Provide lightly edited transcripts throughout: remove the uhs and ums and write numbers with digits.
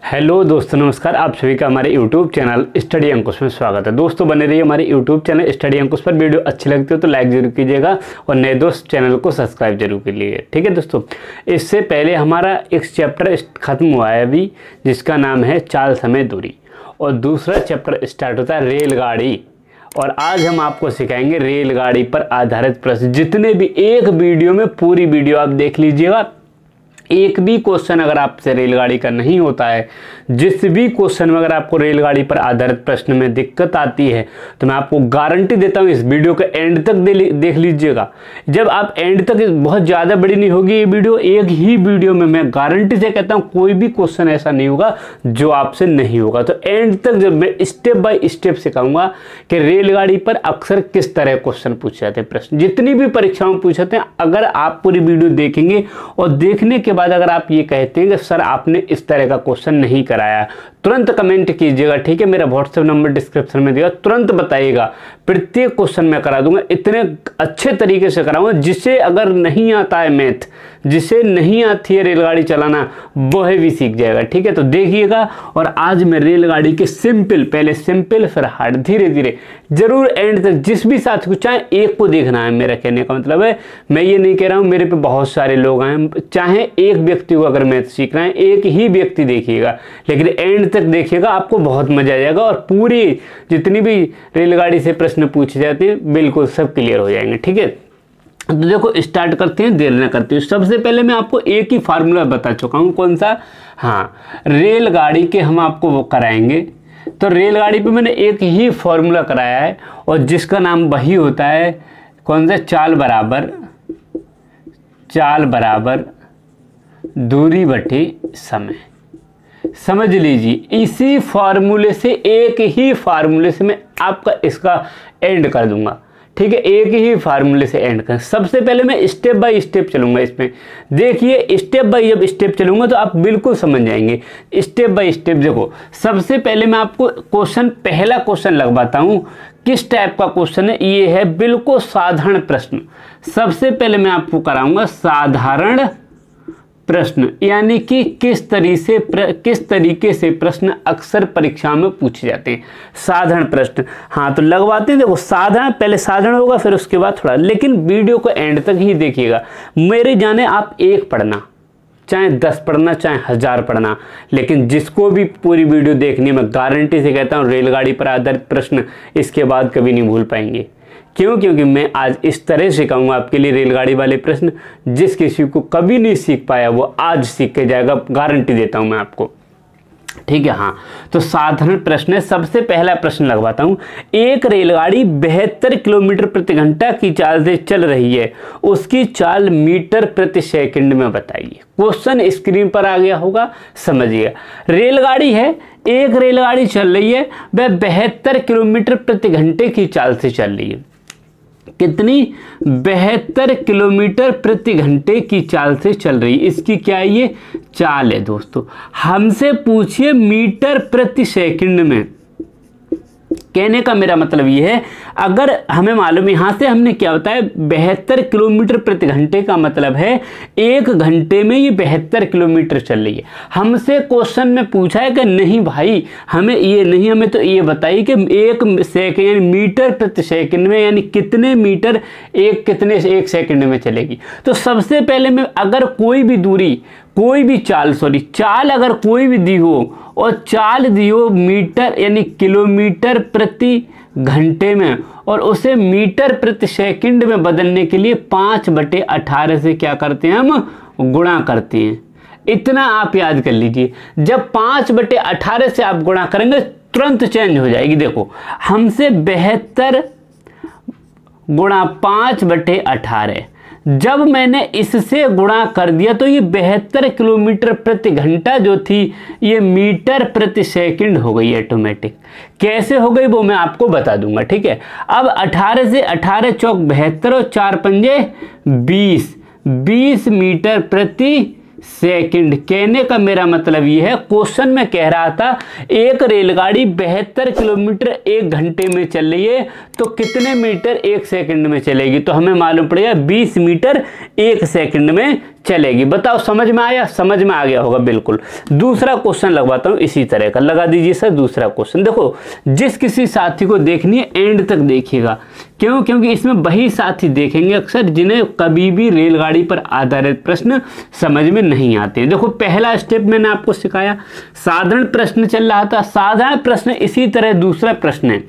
Hello दोस्तों, नमस्कार। आप सभी का हमारे YouTube चैनल स्टडी अंकुश में स्वागत है। दोस्तों बने रहिए हमारे YouTube चैनल स्टडी अंकुश पर। वीडियो अच्छी लगती हो तो लाइक जरूर कीजिएगा और नए दोस्त चैनल को सब्सक्राइब जरूर कीजिएगा, ठीक है दोस्तों। इससे पहले हमारा एक चैप्टर खत्म हुआ है अभी, जिसका नाम है चाल समय दूरी, और दूसरा चैप्टर स्टार्ट होता है रेलगाड़ी। और आज हम आपको सिखाएंगे रेलगाड़ी पर आधारित प्रश्न। जितने भी एक वीडियो में पूरी वीडियो आप देख लीजिएगा, एक भी क्वेश्चन अगर आपसे रेलगाड़ी का नहीं होता है, जिस भी क्वेश्चन में अगर आपको रेलगाड़ी पर आधारित प्रश्न में दिक्कत आती है, तो मैं आपको गारंटी देता हूँ इस वीडियो के एंड तक देख लीजिएगा। जब आप एंड तक, बहुत ज़्यादा बड़ी नहीं होगी ये वीडियो, एक ही वीडियो में मैं गारंटी से कहता हूँ कोई भी क्वेश्चन ऐसा नहीं होगा जो आपसे नहीं होगा। तो एंड तक जब मैं स्टेप बाय स्टेप सिखाऊंगा कि रेलगाड़ी पर अक्सर किस तरह क्वेश्चन पूछे जाते हैं, प्रश्न जितनी भी परीक्षाओं में पूछे जाते हैं, अगर आप पूरी वीडियो देखेंगे और देखने के बाद अगर आप ये कहते हैं कि सर आपने इस तरह का क्वेश्चन नहीं कराया, तुरंत कमेंट कीजिएगा, ठीक है। मेरा व्हाट्सएप नंबर डिस्क्रिप्शन में दिया, तुरंत बताइएगा। प्रत्येक क्वेश्चन मैं करा दूंगा, इतने अच्छे तरीके से कराऊंगा जिसे अगर नहीं आता है मैथ, जिसे नहीं आती है रेलगाड़ी चलाना, वह भी सीख जाएगा, ठीक है। तो देखिएगा। और आज मैं रेलगाड़ी के सिंपल, पहले सिंपल फिर हार्ड, धीरे धीरे जरूर एंड तक, जिस भी साथी को, चाहे एक को देखना है, मेरा कहने का मतलब है, मैं ये नहीं कह रहा हूँ मेरे पे बहुत सारे लोग आए, चाहे एक व्यक्ति को अगर मैथ सीखना है, एक ही व्यक्ति देखिएगा, लेकिन एंड तक देखिएगा, आपको बहुत मजा आ जाएगा। और पूरी जितनी भी रेलगाड़ी से प्रश्न पूछे जाते हैं बिल्कुल सब क्लियर हो जाएंगे, ठीक है। तो देखो स्टार्ट करते हैं, देर न करते हैं। सबसे पहले मैं आपको एक ही फार्मूला बता चुका हूँ, कौन सा? हाँ, रेलगाड़ी के हम आपको वो कराएंगे। तो रेलगाड़ी पे मैंने एक ही फार्मूला कराया है, और जिसका नाम वही होता है, कौन सा? चाल बराबर दूरी बटे समय। समझ लीजिए, इसी फार्मूले से, एक ही फार्मूले से मैं आपका इसका एंड कर दूंगा, ठीक है। एक ही फार्मूले से एंड कर। सबसे पहले मैं स्टेप बाय स्टेप चलूंगा इसमें। देखिए स्टेप बाय जब स्टेप चलूंगा तो आप बिल्कुल समझ जाएंगे। स्टेप बाय स्टेप देखो, सबसे पहले मैं आपको क्वेश्चन, पहला क्वेश्चन लगवाता हूं। किस टाइप का क्वेश्चन है ये? है बिल्कुल साधारण प्रश्न। सबसे पहले मैं आपको कराऊंगा साधारण प्रश्न, यानी कि किस तरीके से प्रश्न अक्सर परीक्षा में पूछे जाते हैं, साधारण प्रश्न। हाँ, तो लगवाते हैं। देखो साधारण, पहले साधारण होगा, फिर उसके बाद थोड़ा, लेकिन वीडियो को एंड तक ही देखिएगा। मेरे जाने आप एक पढ़ना, चाहे 10 पढ़ना, चाहे 1000 पढ़ना, लेकिन जिसको भी पूरी वीडियो देखनी है, मैं गारंटी से कहता हूँ रेलगाड़ी पर आधारित प्रश्न इसके बाद कभी नहीं भूल पाएंगे। क्यों? क्योंकि मैं आज इस तरह सिखाऊंगा आपके लिए रेलगाड़ी वाले प्रश्न, जिस किसी को कभी नहीं सीख पाया वो आज सीख के जाएगा, गारंटी देता हूं मैं आपको, ठीक है। हाँ, तो साधारण प्रश्न है। सबसे पहला प्रश्न लगवाता हूं। एक रेलगाड़ी 72 किलोमीटर प्रति घंटा की चाल से चल रही है, उसकी चाल मीटर प्रति सेकंड में बताइए। क्वेश्चन स्क्रीन पर आ गया होगा, समझिए। रेलगाड़ी है, एक रेलगाड़ी चल रही है, वह 72 किलोमीटर प्रति घंटे की चाल से चल रही है। कितनी? 72 किलोमीटर प्रति घंटे की चाल से चल रही है। इसकी क्या है? ये चाल है दोस्तों। हमसे पूछिए मीटर प्रति सेकंड में। कहने का मेरा मतलब ये है, अगर हमें मालूम, यहां से हमने क्या होता है, 72 किलोमीटर प्रति घंटे का मतलब है 1 घंटे में ये 72 किलोमीटर चल रही है। हमसे क्वेश्चन में पूछा है कि नहीं भाई हमें ये नहीं, हमें तो ये बताइए कि 1 सेकंड यानी मीटर प्रति सेकंड में, यानी कितने मीटर एक सेकंड में चलेगी। तो सबसे पहले मैं, अगर कोई भी दूरी, कोई भी चाल अगर कोई भी दी हो, और चाल दी हो मीटर यानी किलोमीटर प्रति घंटे में, और उसे मीटर प्रति सेकंड में बदलने के लिए 5/18 से क्या करते हैं, हम गुणा करते हैं। इतना आप याद कर लीजिए। जब 5/18 से आप गुणा करेंगे तुरंत चेंज हो जाएगी। देखो, हमसे 72 गुणा 5/18, जब मैंने इससे गुणा कर दिया तो ये 72 किलोमीटर प्रति घंटा जो थी, ये मीटर प्रति सेकंड हो गई ऑटोमेटिक। कैसे हो गई वो मैं आपको बता दूंगा, ठीक है। अब 18 से 18 चौक 72 और 4 पंजे 20 मीटर प्रति सेकंड। कहने का मेरा मतलब ये है, क्वेश्चन में कह रहा था एक रेलगाड़ी 72 किलोमीटर 1 घंटे में चल रही है, तो कितने मीटर 1 सेकंड में चलेगी? तो हमें मालूम पड़ेगा 20 मीटर 1 सेकंड में चलेगी। बताओ समझ में आया? समझ में आ गया होगा बिल्कुल। दूसरा क्वेश्चन लगवाता हूँ इसी तरह का, लगा दीजिए सर दूसरा क्वेश्चन। देखो जिस किसी साथी को देखनी है एंड तक देखिएगा, क्यों? क्योंकि इसमें वही साथी देखेंगे अक्सर जिन्हें कभी भी रेलगाड़ी पर आधारित प्रश्न समझ में नहीं आते। देखो पहला स्टेप मैंने आपको सिखाया, साधारण प्रश्न चल रहा था, साधारण प्रश्न इसी तरह दूसरा प्रश्न है,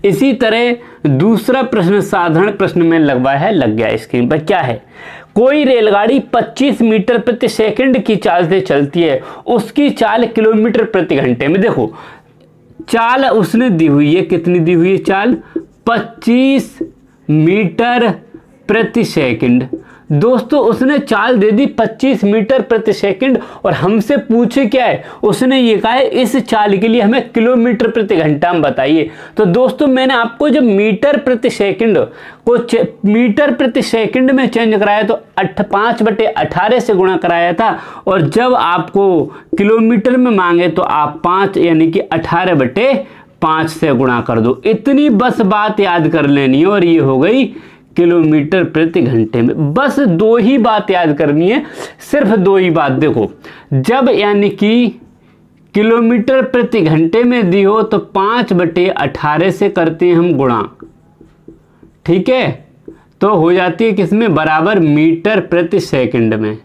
इसी तरह दूसरा प्रश्न साधारण प्रश्न में लगवाया है, लग गया स्क्रीन पर। क्या है? कोई रेलगाड़ी 25 मीटर प्रति सेकंड की चाल से चलती है, उसकी चाल किलोमीटर प्रति घंटे में। देखो चाल उसने दी हुई है, कितनी दी हुई है चाल? 25 मीटर प्रति सेकंड। दोस्तों उसने चाल दे दी 25 मीटर प्रति सेकंड और हमसे पूछे क्या है? उसने ये कहा है इस चाल के लिए हमें किलोमीटर प्रति घंटा में बताइए। तो दोस्तों मैंने आपको जब मीटर प्रति सेकंड को मीटर प्रति सेकंड में चेंज कराया तो 5/18 से गुणा कराया था, और जब आपको किलोमीटर में मांगे तो आप 5 यानी कि 18/5 से गुणा कर दो। इतनी बस बात याद कर लेनी है और ये हो गई किलोमीटर प्रति घंटे में। बस दो ही बात याद करनी है, सिर्फ दो ही बात। देखो जब यानी कि किलोमीटर प्रति घंटे में दी हो तो 5/18 से करते हैं हम गुणा, ठीक है? तो हो जाती है किसमें? बराबर मीटर प्रति सेकंड में।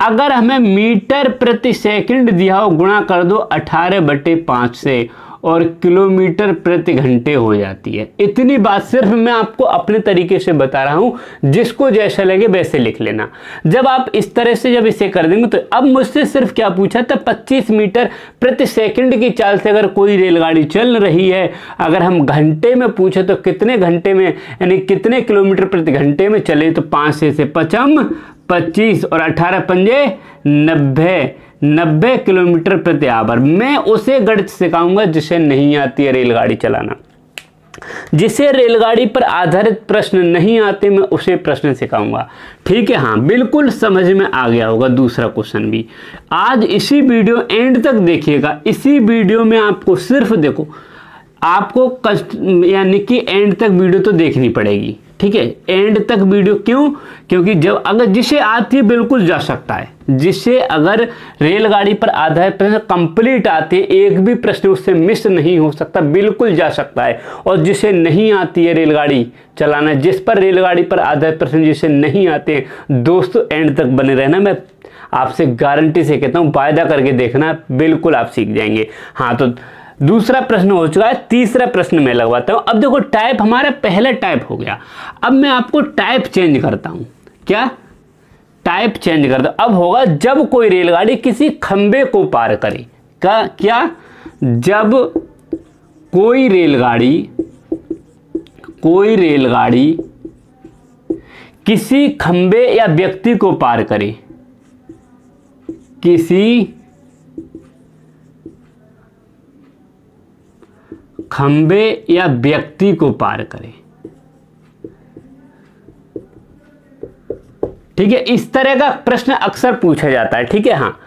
अगर हमें मीटर प्रति सेकंड दिया हो, गुणा कर दो 18/5 से और किलोमीटर प्रति घंटे हो जाती है। इतनी बात सिर्फ मैं आपको अपने तरीके से बता रहा हूं, जिसको जैसा लगे वैसे लिख लेना। जब आप इस तरह से जब इसे कर देंगे तो अब मुझसे सिर्फ क्या पूछा था? 25 मीटर प्रति सेकंड की चाल से अगर कोई रेलगाड़ी चल रही है, अगर हम घंटे में पूछे तो कितने घंटे में यानी कितने किलोमीटर प्रति घंटे में चले, तो 5 से 5 25 और 18 पंजे 90 किलोमीटर प्रति आवर। मैं उसे गणित सिखाऊंगा जिसे नहीं आती है रेलगाड़ी चलाना, जिसे रेलगाड़ी पर आधारित प्रश्न नहीं आते, मैं उसे प्रश्न सिखाऊंगा, ठीक है? हाँ बिल्कुल समझ में आ गया होगा दूसरा क्वेश्चन भी। आज इसी वीडियो एंड तक देखिएगा, इसी वीडियो में आपको सिर्फ देखो, आपको यानी कि एंड तक वीडियो तो देखनी पड़ेगी, ठीक है? एंड तक वीडियो क्यों? क्योंकि जब अगर जिसे आती है बिल्कुल जा सकता है, जिसे अगर रेलगाड़ी पर आधारित प्रश्न कंप्लीट आते हैं, एक भी प्रश्न उससे मिस नहीं हो सकता, बिल्कुल जा सकता है। और जिसे नहीं आती है रेलगाड़ी चलाना, जिस पर रेलगाड़ी पर आधारित प्रश्न जिसे नहीं आते हैं, दोस्तों एंड तक बने रहना। मैं आपसे गारंटी से कहता हूँ, वायदा करके देखना, बिल्कुल आप सीख जाएंगे। हाँ तो दूसरा प्रश्न हो चुका है, तीसरा प्रश्न मैं लगवाता हूं। अब देखो टाइप हमारा पहला टाइप हो गया, अब मैं आपको टाइप चेंज करता हूं। क्या? टाइप चेंज करता हूं। अब होगा जब कोई रेलगाड़ी किसी खंबे को पार करे। क्या? जब कोई रेलगाड़ी किसी खंबे या व्यक्ति को पार करे, किसी खंबे या व्यक्ति को पार करे, ठीक है? इस तरह का प्रश्न अक्सर पूछा जाता है, ठीक है? हाँ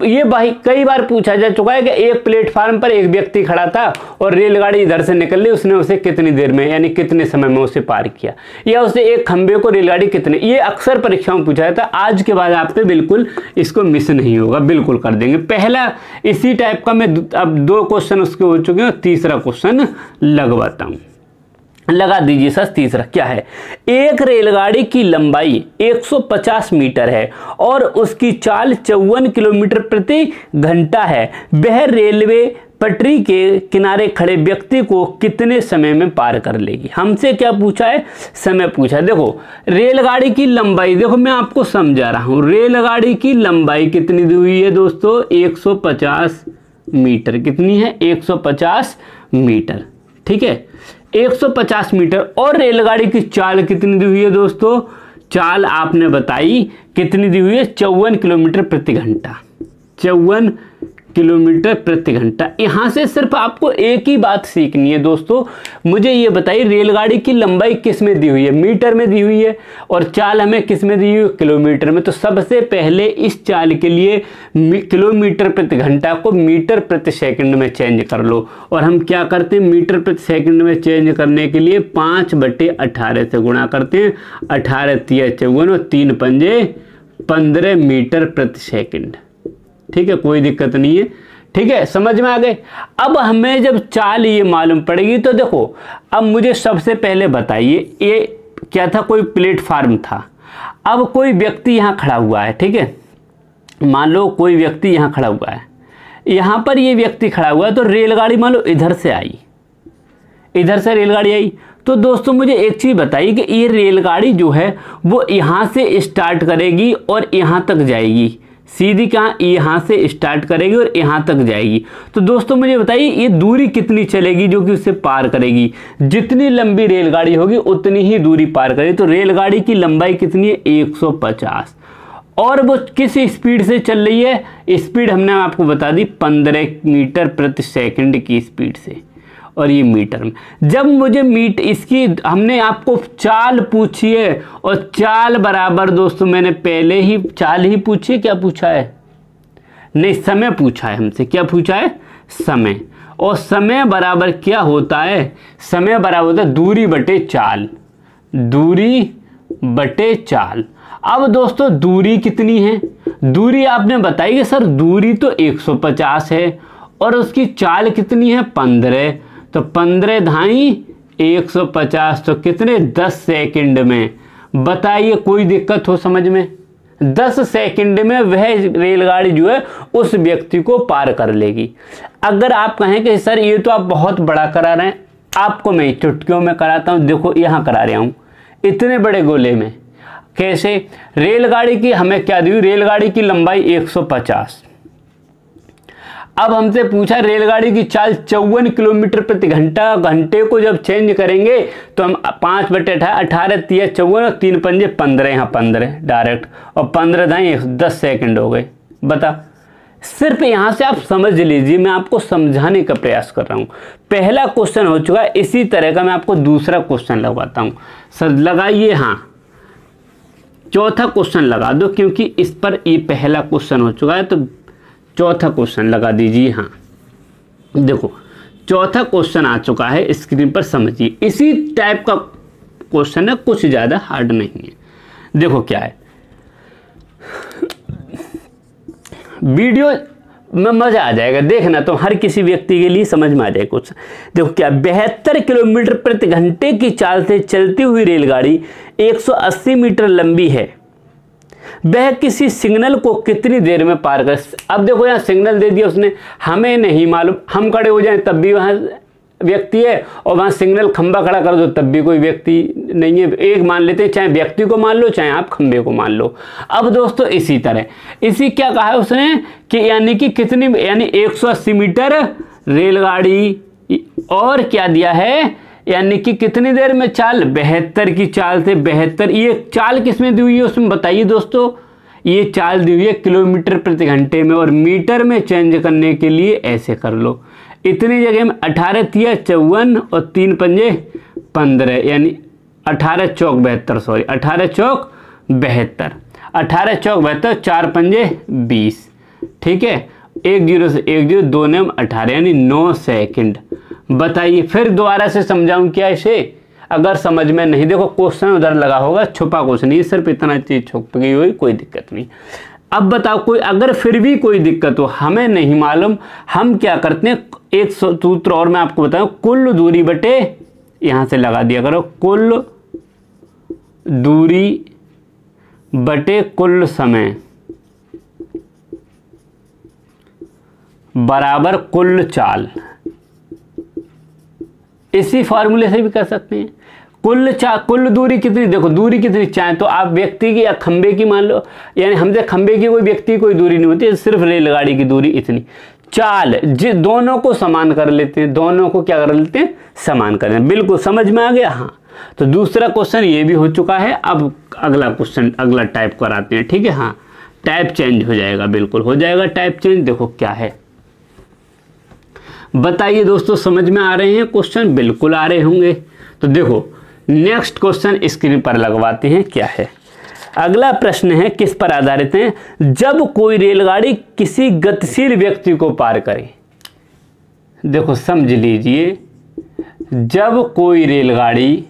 ये भाई कई बार पूछा जा चुका है कि एक प्लेटफार्म पर एक व्यक्ति खड़ा था और रेलगाड़ी इधर से निकल ली, उसने उसे कितनी देर में यानी कितने समय में उसे पार किया, या उसे एक खंबे को रेलगाड़ी कितने, ये अक्सर परीक्षाओं में पूछा जाता है। आज के बाद आपसे बिल्कुल इसको मिस नहीं होगा, बिल्कुल कर देंगे। पहला इसी टाइप का मैं अब 2 क्वेश्चन उसके हो चुके हैं, तीसरा क्वेश्चन लगवाता हूँ, लगा दीजिए सर। तीसरा क्या है? एक रेलगाड़ी की लंबाई 150 मीटर है और उसकी चाल 54 किलोमीटर प्रति घंटा है। वह रेलवे पटरी के किनारे खड़े व्यक्ति को कितने समय में पार कर लेगी? हमसे क्या पूछा है? समय पूछा है। देखो रेलगाड़ी की लंबाई, देखो मैं आपको समझा रहा हूं, रेलगाड़ी की लंबाई कितनी दी हुई है दोस्तों? 150 मीटर। कितनी है? 150 मीटर, ठीक है? 150 मीटर। और रेलगाड़ी की चाल कितनी दी हुई है दोस्तों? चाल आपने बताई कितनी दी हुई है? 54 किलोमीटर प्रति घंटा। 54 किलोमीटर प्रति घंटा। यहाँ से सिर्फ आपको एक ही बात सीखनी है दोस्तों, मुझे ये बताइए रेलगाड़ी की लंबाई किस में दी हुई है, मीटर में दी हुई है, और चाल हमें किस में दी हुई है, किलोमीटर में। तो सबसे पहले इस चाल के लिए किलोमीटर प्रति घंटा को मीटर प्रति सेकंड में चेंज कर लो। और हम क्या करते हैं, मीटर प्रति सेकंड में चेंज करने के लिए 5/18 से गुणा करते हैं। 18 तिया 54 और 3 पंजे 15 मीटर प्रति सेकंड। ठीक है, कोई दिक्कत नहीं है। ठीक है, समझ में आ गए। अब हमें जब चाल ये मालूम पड़ेगी तो देखो, अब मुझे सबसे पहले बताइए ये क्या था, कोई प्लेटफार्म था। अब कोई व्यक्ति यहाँ खड़ा हुआ है, ठीक है, मान लो कोई व्यक्ति यहाँ खड़ा हुआ है, यहाँ पर ये व्यक्ति खड़ा हुआ है, तो रेलगाड़ी मान लो इधर से आई, इधर से रेलगाड़ी आई। तो दोस्तों मुझे एक चीज़ बताइए कि ये रेलगाड़ी जो है वो यहाँ से स्टार्ट करेगी और यहाँ तक जाएगी, सीधी कहाँ, यहाँ से स्टार्ट करेगी और यहाँ तक जाएगी। तो दोस्तों मुझे बताइए ये दूरी कितनी चलेगी जो कि उसे पार करेगी। जितनी लंबी रेलगाड़ी होगी उतनी ही दूरी पार करेगी। तो रेलगाड़ी की लंबाई कितनी है, 150, और वो किस स्पीड से चल रही है, स्पीड हमने आपको बता दी 15 मीटर प्रति सेकंड की स्पीड से, और ये मीटर में। जब मुझे इसकी हमने आपको चाल पूछी है, और चाल बराबर दोस्तों मैंने पहले ही चाल ही पूछी है, क्या पूछा है, नहीं समय पूछा है हमसे, क्या पूछा है, समय। और समय बराबर क्या होता है, समय बराबर होता है दूरी बटे चाल, दूरी बटे चाल। अब दोस्तों दूरी कितनी है, दूरी आपने बताई कि सर दूरी तो 150 है और उसकी चाल कितनी है 15, तो 15 धाई 150, तो कितने 10 सेकंड में। बताइए कोई दिक्कत हो समझ में, 10 सेकंड में वह रेलगाड़ी जो है उस व्यक्ति को पार कर लेगी। अगर आप कहें कि सर ये तो आप बहुत बड़ा करा रहे हैं, आपको मैं चुटकियों में कराता हूँ। देखो यहाँ करा रहा हूँ इतने बड़े गोले में। कैसे, रेलगाड़ी की हमें क्या दी हुई, रेलगाड़ी की लंबाई 150। अब हमसे पूछा रेलगाड़ी की चाल 54 किलोमीटर प्रति घंटा, घंटे को जब चेंज करेंगे तो हम 5/18, 18 तिया 54 और 3 पंजे 15, यहाँ 15 डायरेक्ट, और 15 दाएँ 10 सेकंड हो गए। बता, सिर्फ यहाँ से आप समझ लीजिए, मैं आपको समझाने का प्रयास कर रहा हूँ। पहला क्वेश्चन हो चुका है, इसी तरह का मैं आपको दूसरा क्वेश्चन लगवाता हूँ। सर लगाइए, हाँ चौथा क्वेश्चन लगा दो, क्योंकि इस पर ये पहला क्वेश्चन हो चुका है, तो चौथा क्वेश्चन लगा दीजिए। हाँ देखो चौथा क्वेश्चन आ चुका है स्क्रीन पर, समझिए। इसी टाइप का क्वेश्चन है, कुछ ज़्यादा हार्ड नहीं है। देखो क्या है, वीडियो में मज़ा आ जाएगा देखना, तो हर किसी व्यक्ति के लिए समझ में आ जाएगा कुछ। देखो क्या, 72 किलोमीटर प्रति घंटे की चाल से चलती हुई रेलगाड़ी 180 मीटर लंबी है, वह किसी सिग्नल को कितनी देर में पार कर। अब देखो यहाँ सिग्नल दे दिया उसने, हमें नहीं मालूम, हम खड़े हो जाएं तब भी वहाँ व्यक्ति है, और वहाँ सिग्नल खंबा खड़ा कर दो तब भी कोई व्यक्ति नहीं है। एक मान लेते हैं, चाहे व्यक्ति को मान लो चाहे आप खंबे को मान लो। अब दोस्तों इसी तरह इसी क्या कहा है उसने कि यानी कि कितनी, यानी 180 मीटर रेलगाड़ी, और क्या दिया है, यानी कि कितनी देर में चाल, 72 की चाल से 72। ये चाल किस में दी हुई है उसमें बताइए दोस्तों, ये चाल दी हुई है किलोमीटर प्रति घंटे में, और मीटर में चेंज करने के लिए ऐसे कर लो, इतनी जगह में 18 तिया 54 और 3 पंजे 15, यानी 18 चौक 72, सॉरी 18 चौक 72, 18 चौक 72, 4 पंजे 20। ठीक है, 1 0 से 1 0, 2 9 18, यानी 9 सेकंड। बताइए, फिर दोबारा से समझाऊं क्या इसे, अगर समझ में नहीं, देखो क्वेश्चन उधर लगा होगा, छुपा कुछ नहीं, सिर्फ इतना चीज छुप गई हुई, कोई दिक्कत नहीं। अब बताओ कोई, अगर फिर भी कोई दिक्कत हो, हमें नहीं मालूम, हम क्या करते हैं, एक सूत्र और मैं आपको बताऊं, कुल दूरी बटे, यहां से लगा दिया करो, कुल दूरी बटे कुल समय बराबर कुल चाल। इसी फार्मूले से भी कर सकते हैं। कुल दूरी कितनी, देखो दूरी कितनी चाहे तो आप व्यक्ति की या खंबे की मान लो, यानी हमसे खंबे की कोई व्यक्ति कोई दूरी नहीं होती, सिर्फ रेलगाड़ी की दूरी इतनी। चाल दोनों को समान कर लेते हैं, दोनों को क्या कर लेते हैं, समान कर लेते हैं। बिल्कुल समझ में आ गया। हाँ तो दूसरा क्वेश्चन ये भी हो चुका है। अब अगला क्वेश्चन, अगला टाइप कराते हैं। ठीक है, हाँ टाइप चेंज हो जाएगा, बिल्कुल हो जाएगा टाइप चेंज। देखो क्या है, बताइए दोस्तों, समझ में आ रहे हैं क्वेश्चन? बिल्कुल आ रहे होंगे। तो देखो नेक्स्ट क्वेश्चन स्क्रीन पर लगवाते हैं, क्या है अगला प्रश्न है, किस पर आधारित है? जब कोई रेलगाड़ी किसी गतिशील व्यक्ति को पार करे। देखो समझ लीजिए, जब कोई रेलगाड़ी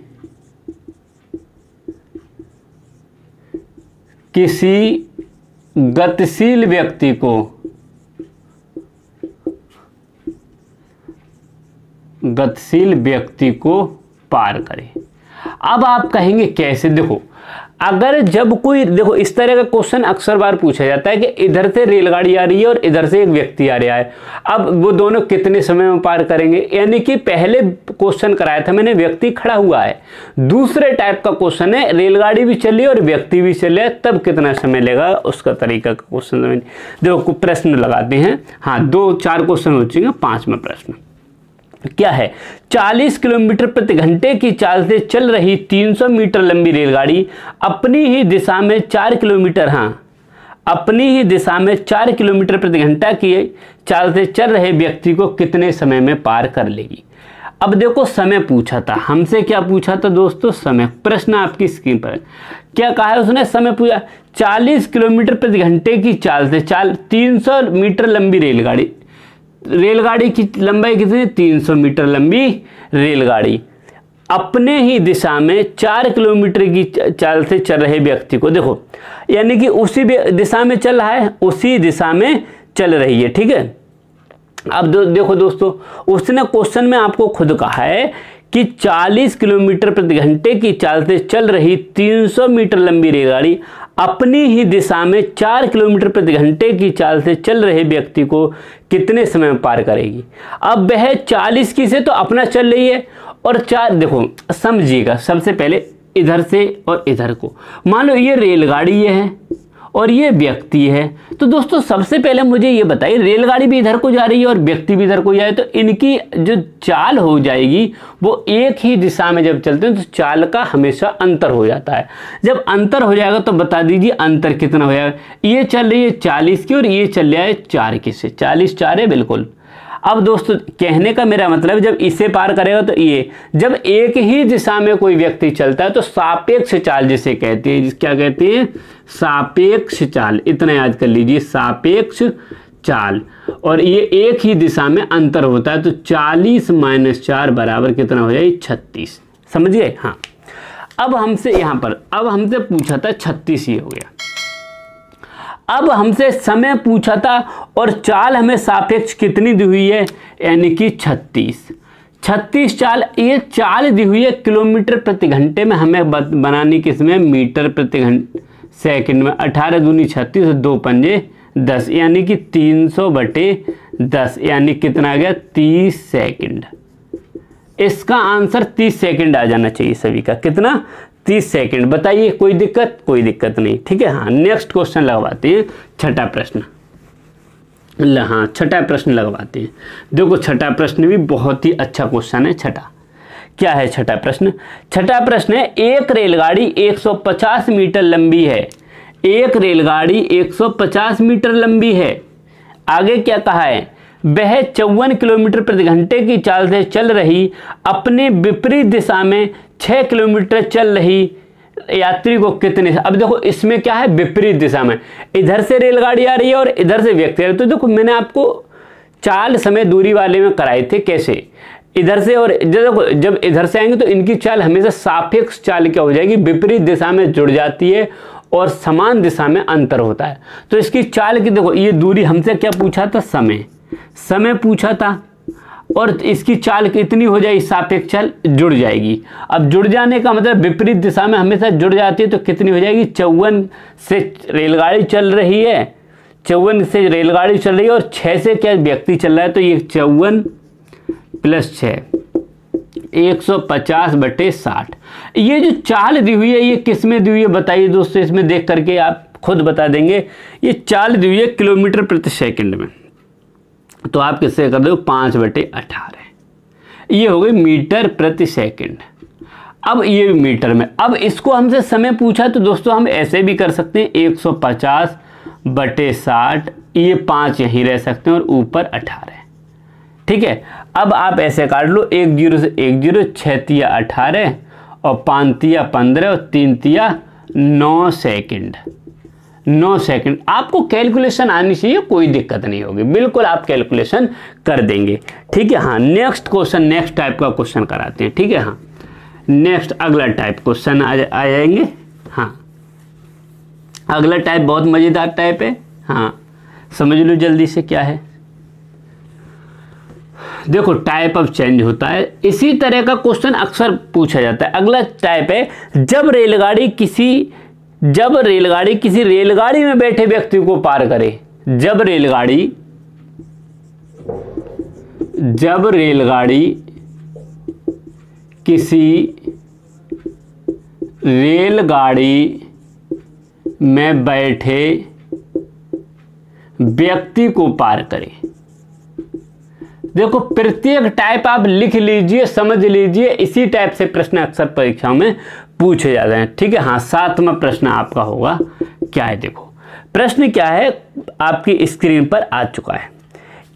किसी गतिशील व्यक्ति को पार करे। अब आप कहेंगे कैसे? देखो अगर जब कोई, देखो इस तरह का क्वेश्चन अक्सर बार पूछा जाता है कि इधर से रेलगाड़ी आ रही है और इधर से एक व्यक्ति आ रहा है, अब वो दोनों कितने समय में पार करेंगे? यानी कि पहले क्वेश्चन कराया था मैंने, व्यक्ति खड़ा हुआ है। दूसरे टाइप का क्वेश्चन है, रेलगाड़ी भी चली और व्यक्ति भी चले, तब कितना समय लेगा, उसका तरीका का क्वेश्चन। देखो प्रश्न लगाते हैं, हाँ 2-4 क्वेश्चन हो चुके हैं। 5वां प्रश्न क्या है? 40 किलोमीटर प्रति घंटे की चाल से चल रही 300 मीटर लंबी रेलगाड़ी अपनी ही दिशा में 4 किलोमीटर, अपनी ही दिशा में 4 किलोमीटर प्रति घंटा की चाल से चल रहे व्यक्ति को कितने समय में पार कर लेगी? अब देखो समय पूछा था हमसे, क्या पूछा था दोस्तों? समय। प्रश्न आपकी स्क्रीन पर क्या कहा है उसने? समय पूछा। 40 किलोमीटर प्रति घंटे की चाल से 300 मीटर लंबी रेलगाड़ी की लंबाई कितनी? 300 मीटर लंबी रेलगाड़ी अपने ही दिशा में 4 किलोमीटर की चाल से चल रहे व्यक्ति को, देखो यानी कि उसी दिशा में चल रहा है, उसी दिशा में चल रही है, ठीक है। अब देखो दोस्तों, उसने क्वेश्चन में आपको खुद कहा है कि 40 किलोमीटर प्रति घंटे की चाल से चल रही 300 मीटर लंबी रेलगाड़ी अपनी ही दिशा में 4 किलोमीटर प्रति घंटे की चाल से चल रहे व्यक्ति को कितने समय में पार करेगी। अब वह 40 की से तो अपना चल रही है और 4, देखो समझिएगा, सबसे पहले इधर से और इधर को, मान लो ये रेलगाड़ी है और ये व्यक्ति है, तो दोस्तों सबसे पहले मुझे ये बताइए, रेलगाड़ी भी इधर को जा रही है और व्यक्ति भी इधर को जाए, तो इनकी जो चाल हो जाएगी वो एक ही दिशा में जब चलते हैं तो चाल का हमेशा अंतर हो जाता है। जब अंतर हो जाएगा तो बता दीजिए अंतर कितना हो जाएगा। ये चल रही है 40 की और ये चल रहा है 4 की से, 40 4 है बिल्कुल। अब दोस्तों कहने का मेरा मतलब, जब इसे पार करेगा तो ये, जब एक ही दिशा में कोई व्यक्ति चलता है तो सापेक्ष चाल जिसे कहते हैं, क्या कहते हैं? सापेक्ष चाल। इतना याद कर लीजिए, सापेक्ष चाल। और ये एक ही दिशा में अंतर होता है, तो 40 - 4 बराबर कितना हो जाए? 36। समझ गए? हाँ। अब हमसे यहाँ पर, अब हमसे पूछा था 36, ये हो गया। अब हमसे समय पूछा था और चाल हमें सापेक्ष कितनी दी हुई है, यानी कि 36 चाल। ये चाल दी हुई है किलोमीटर प्रति घंटे में, हमें बनानी किसमें? मीटर प्रति सेकंड में। 18 दूनी 36 और 2 पंजे 10, यानी कि 300/10, यानी कितना आ गया? 30 सेकंड। इसका आंसर 30 सेकंड आ जाना चाहिए सभी का। कितना? 30 सेकंड। बताइए कोई दिक्कत? कोई दिक्कत नहीं, ठीक है। हाँ नेक्स्ट क्वेश्चन लगवाते हैं, छठा प्रश्न। हाँ छठा प्रश्न लगवाते हैं। देखो छठा प्रश्न भी बहुत ही अच्छा क्वेश्चन है। छठा क्या है? छठा प्रश्न, छठा प्रश्न है, एक रेलगाड़ी 150 मीटर लंबी है। एक रेलगाड़ी 150 मीटर लंबी है। आगे क्या कहा है? वह 54 किलोमीटर प्रति घंटे की चाल से चल रही अपने विपरीत दिशा में 6 किलोमीटर चल रही यात्री को कितने, अब देखो इसमें क्या है? विपरीत दिशा में, इधर से रेलगाड़ी आ रही है और इधर से व्यक्ति आ रही है। तो देखो मैंने आपको चाल समय दूरी वाले में कराए थे, कैसे? इधर से, और जब इधर से आएंगे तो इनकी चाल हमेशा सापेक्ष चाल क्या हो जाएगी? विपरीत दिशा में जुड़ जाती है और समान दिशा में अंतर होता है। तो इसकी चाल की देखो, ये दूरी हमसे क्या पूछा था? समय पूछा था, और इसकी चाल कितनी हो जाएगी? सापेक्ष चाल जुड़ जाएगी। अब जुड़ जाने का मतलब विपरीत दिशा में हमेशा जुड़ जाती है, तो कितनी हो जाएगी? 54 से रेलगाड़ी चल रही है, 54 से रेलगाड़ी चल रही है और 6 से क्या व्यक्ति चल रहा है, तो ये 54 + 6 150/60। ये जो चाल दी हुई है ये किस में दी हुई है बताइए दोस्तों? इसमें देख करके आप खुद बता देंगे। ये चाल दी हुई है किलोमीटर प्रति सेकंड में, तो आप किससे कर दो? 5/18। ये हो गई मीटर प्रति सेकंड। अब ये मीटर में, अब इसको हमसे समय पूछा तो दोस्तों हम ऐसे भी कर सकते हैं, 150/60, ये 5 यहीं रह सकते हैं और ऊपर 18, ठीक है, अब आप ऐसे काट लो, 1 0 से 1 0, 6 तिया 18 और 5 तिया 15 और 3 तिया 9 सेकंड। 9 सेकंड आपको कैलकुलेशन आनी चाहिए, कोई दिक्कत नहीं होगी, बिल्कुल आप कैलकुलेशन कर देंगे। ठीक है, हाँ नेक्स्ट क्वेश्चन, नेक्स्ट टाइप का क्वेश्चन कराते हैं। ठीक है, हाँ नेक्स्ट अगला टाइप क्वेश्चन आ जाएंगे। हाँ अगला टाइप बहुत मज़ेदार टाइप है, हाँ समझ लो जल्दी से क्या है। देखो टाइप अब चेंज होता है, इसी तरह का क्वेश्चन अक्सर पूछा जाता है। अगला टाइप है, जब रेलगाड़ी किसी रेलगाड़ी में बैठे व्यक्ति को पार करे। जब रेलगाड़ी किसी रेलगाड़ी में बैठे व्यक्ति को पार करे। देखो प्रत्येक टाइप आप लिख लीजिए, समझ लीजिए, इसी टाइप से प्रश्न अक्सर परीक्षाओं में पूछे जाते हैं। ठीक है, हाँ 7वां प्रश्न आपका होगा क्या है। देखो प्रश्न क्या है, आपकी स्क्रीन पर आ चुका है।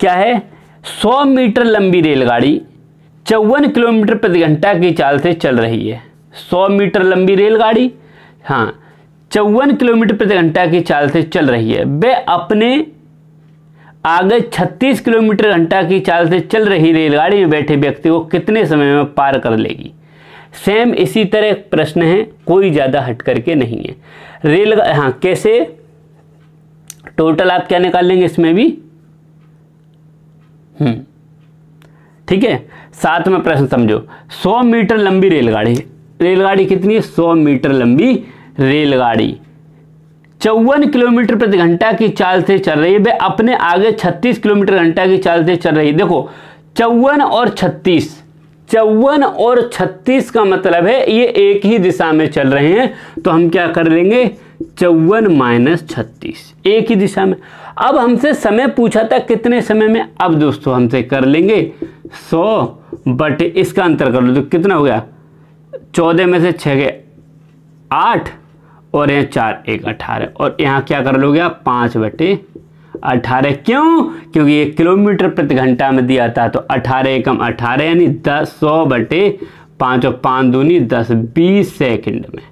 क्या है, 100 मीटर लंबी रेलगाड़ी 54 किलोमीटर प्रति घंटा की चाल से चल रही है। 100 मीटर लंबी रेलगाड़ी, हाँ 54 किलोमीटर प्रति घंटा की चाल से चल रही है। वे अपने आगे 36 किलोमीटर घंटा की चाल से चल रही रेलगाड़ी में बैठे व्यक्ति को कितने समय में पार कर लेगी। सेम इसी तरह प्रश्न है, कोई ज़्यादा हट करके नहीं है। हाँ कैसे, टोटल आप क्या निकाल लेंगे इसमें भी। ठीक है, 7वां प्रश्न समझो। 100 मीटर लंबी रेलगाड़ी कितनी है, 100 मीटर लंबी रेलगाड़ी 54 किलोमीटर प्रति घंटा की चाल से चल रही है। वे अपने आगे 36 किलोमीटर घंटा की चाल से चल रही है। देखो 54 और 36 का मतलब है ये एक ही दिशा में चल रहे हैं, तो हम क्या कर लेंगे, 54 - 36 एक ही दिशा में। अब हमसे समय पूछा था कितने समय में, अब दोस्तों हमसे कर लेंगे 100 बटे इसका अंतर कर लो तो कितना हो गया, 14 में से 6 गए 8 और यहाँ 4 1 18 और यहाँ क्या कर लोगे आप 5 बटे 18। क्यों, क्योंकि ये किलोमीटर प्रति घंटा में दिया था, तो 18 एकम 18 यानी 100 बटे 5 और 5 दूनी 10, 20 सेकंड में।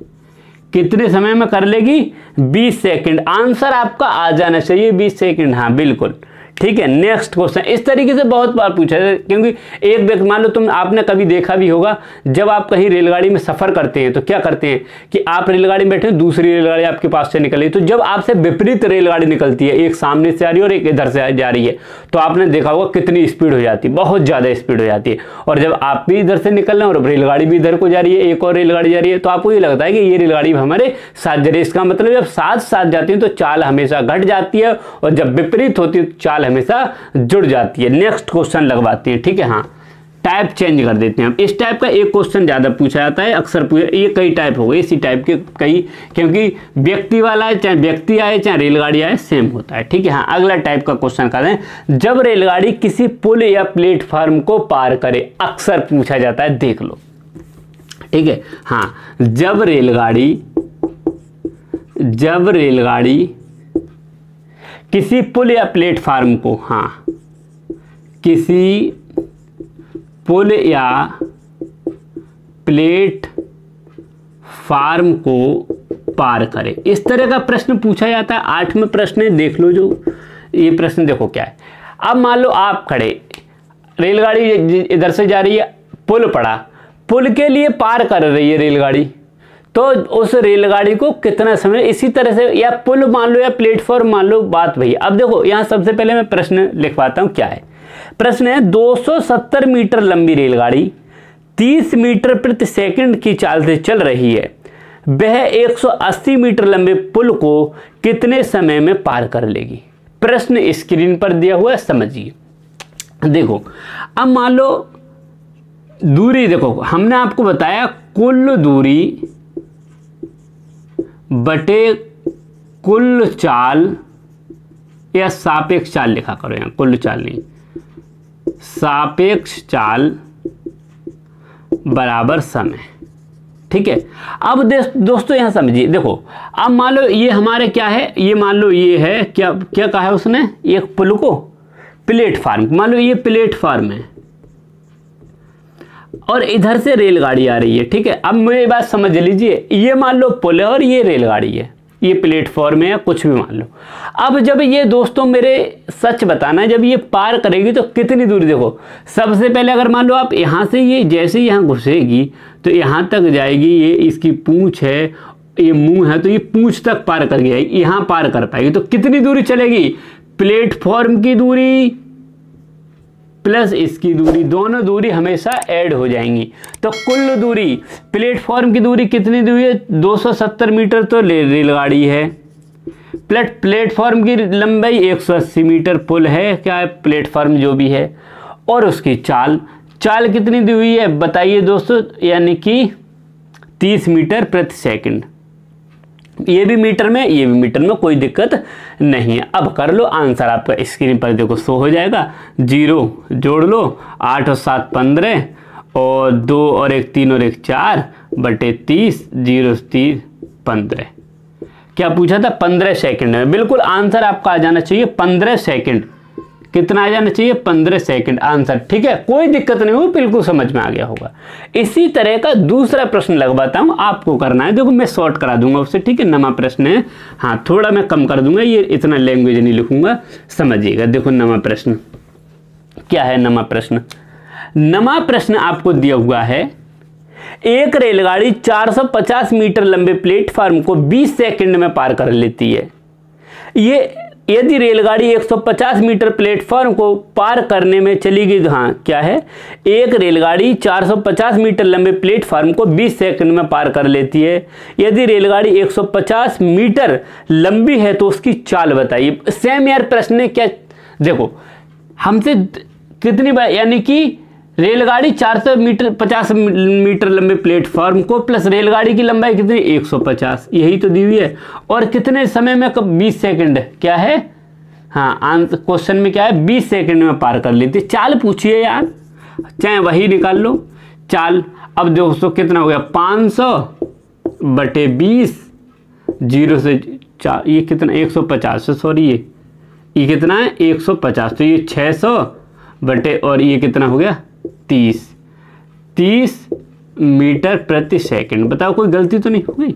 कितने समय में कर लेगी, 20 सेकंड। आंसर आपका आ जाना चाहिए 20 सेकंड, हाँ बिल्कुल। ठीक है, नेक्स्ट क्वेश्चन इस तरीके से बहुत बार पूछा है, क्योंकि एक व्यक्ति, मान लो आपने कभी देखा भी होगा, जब आप कहीं रेलगाड़ी में सफर करते हैं तो क्या करते हैं कि आप रेलगाड़ी में बैठे, दूसरी रेलगाड़ी आपके पास से निकल रही, तो जब आपसे विपरीत रेलगाड़ी निकलती है, एक सामने से आ रही है और एक इधर से जा रही है, तो आपने देखा होगा कितनी स्पीड हो जाती है, बहुत ज़्यादा स्पीड हो जाती है। और जब आप भी इधर से निकल रहे हैं और रेलगाड़ी भी इधर को जा रही है, एक और रेलगाड़ी जा रही है, तो आपको ये लगता है कि ये रेलगाड़ी हमारे साथ जा रही है। इसका मतलब जब साथ साथ जाती है तो चाल हमेशा घट जाती है, और जब विपरीत होती है तो चाल हमेशा जुड़ जाती है। नेक्स्ट क्वेश्चन लगवाते हैं। ठीक है, हाँ टाइप चेंज कर देते हैं हम। इस टाइप का एक क्वेश्चन ज्यादा पूछा जाता है, अक्सर ये कई टाइप हो गए इसी टाइप के कई, क्योंकि व्यक्ति वाला है, चाहे व्यक्ति आए चाहे रेलगाड़ी आए सेम होता है। ठीक है, हाँ अगला टाइप का क्वेश्चन कर रहे हैं, जब रेलगाड़ी किसी पुल या प्लेटफॉर्म को पार करे, अक्सर पूछा जाता है, देख लो। ठीक है, हाँ जब रेलगाड़ी किसी पुल या प्लेटफार्म को, हाँ किसी पुल या प्लेटफार्म को पार करे, इस तरह का प्रश्न पूछा जाता है। 8वां प्रश्न है, देख लो जो ये प्रश्न, देखो क्या है। अब मान लो आप खड़े, रेलगाड़ी इधर से जा रही है, पुल पड़ा, पुल के लिए पार कर रही है रेलगाड़ी, तो उस रेलगाड़ी को कितना समय, इसी तरह से, या पुल मान लो या प्लेटफॉर्म मान लो, बात वही। अब देखो यहाँ सबसे पहले मैं प्रश्न लिखवाता हूँ क्या है। प्रश्न है, 270 मीटर लंबी रेलगाड़ी 30 मीटर प्रति सेकंड की चाल से चल रही है। वह 180 मीटर लंबे पुल को कितने समय में पार कर लेगी। प्रश्न स्क्रीन पर दिया हुआ है, समझिए। देखो अब मान लो दूरी, देखो हमने आपको बताया कुल दूरी बटे कुल चाल, या सापेक्ष चाल लिखा करो, यहाँ कुल चाल नहीं, सापेक्ष चाल बराबर समय। ठीक है, अब दोस्तों यहाँ समझिए, देखो अब मान लो ये हमारे क्या है, ये मान लो ये है क्या कहा है उसने, एक पुल को प्लेटफार्म, मान लो ये प्लेटफार्म है और इधर से रेलगाड़ी आ रही है, ठीक है। अब मेरी बात समझ लीजिए, ये मान लो पुल है और ये रेलगाड़ी है, ये प्लेटफॉर्म है या कुछ भी मान लो। अब जब ये दोस्तों मेरे सच बताना, जब ये पार करेगी तो कितनी दूरी, देखो सबसे पहले अगर मान लो आप यहाँ से ये जैसे यहाँ घुसेगी तो यहाँ तक जाएगी, ये इसकी पूंछ है, ये मुंह है, तो ये पूंछ तक पार कर गया, यहाँ पार कर पाएगी तो कितनी दूरी चलेगी, प्लेटफॉर्म की दूरी प्लस इसकी दूरी, दोनों दूरी हमेशा ऐड हो जाएंगी। तो कुल दूरी, प्लेटफॉर्म की दूरी कितनी दूरी है, 270 मीटर तो रेलगाड़ी है, प्लेटफॉर्म की लंबाई 180 मीटर पुल है, क्या है प्लेटफॉर्म जो भी है, और उसकी चाल कितनी दूरी है बताइए दोस्तों, यानी कि 30 मीटर प्रति सेकंड। ये भी मीटर में, ये भी मीटर में, कोई दिक्कत नहीं है। अब कर लो आंसर, आपका स्क्रीन पर देखो शो हो जाएगा, 0 जोड़ लो, 8 और 7 15 और 2 और 1 3 और 1 4 बटे 30, 0 3 15। क्या पूछा था, 15 सेकंड में। बिल्कुल आंसर आपका आ जाना चाहिए 15 सेकंड। कितना आ जाना चाहिए, 15 सेकंड आंसर, ठीक है, कोई दिक्कत नहीं हो, बिल्कुल समझ में आ गया होगा। इसी तरह का दूसरा प्रश्न लगवाता हूं, आपको करना है, देखो मैं शॉर्ट करा दूंगा उससे, ठीक है, नमा प्रश्न है, हाँ थोड़ा मैं कम कर दूंगा, ये इतना लैंग्वेज नहीं लिखूंगा, समझिएगा। देखो नमा प्रश्न क्या है, नमा प्रश्न आपको दिया हुआ है, एक रेलगाड़ी 450 मीटर लंबे प्लेटफार्म को 20 सेकंड में पार कर लेती है। ये यदि रेलगाड़ी 150 मीटर प्लेटफॉर्म को पार करने में चली गई, हाँ क्या है, एक रेलगाड़ी 450 मीटर लंबे प्लेटफॉर्म को 20 सेकंड में पार कर लेती है। यदि रेलगाड़ी 150 मीटर लंबी है तो उसकी चाल बताइए। सेम यार प्रश्न है क्या, देखो हमसे कितनी बार, यानी कि रेलगाड़ी 450 मीटर लंबे प्लेटफॉर्म को प्लस रेलगाड़ी की लंबाई कितनी 150, यही तो दी हुई है, और कितने समय में, कब 20 सेकंड, क्या है, हाँ आंसर क्वेश्चन में क्या है, 20 सेकंड में पार कर लेती। चाल पूछिए यार, चाहे वही निकाल लो चाल। अब दोस्तों कितना हो गया, 500 बटे 20, 0 से 4, ये कितना 150, सॉरी ये कितना है 150, तो ये 600 बटे, और ये कितना हो गया 30 मीटर प्रति सेकंड। बताओ कोई गलती तो नहीं हो गई,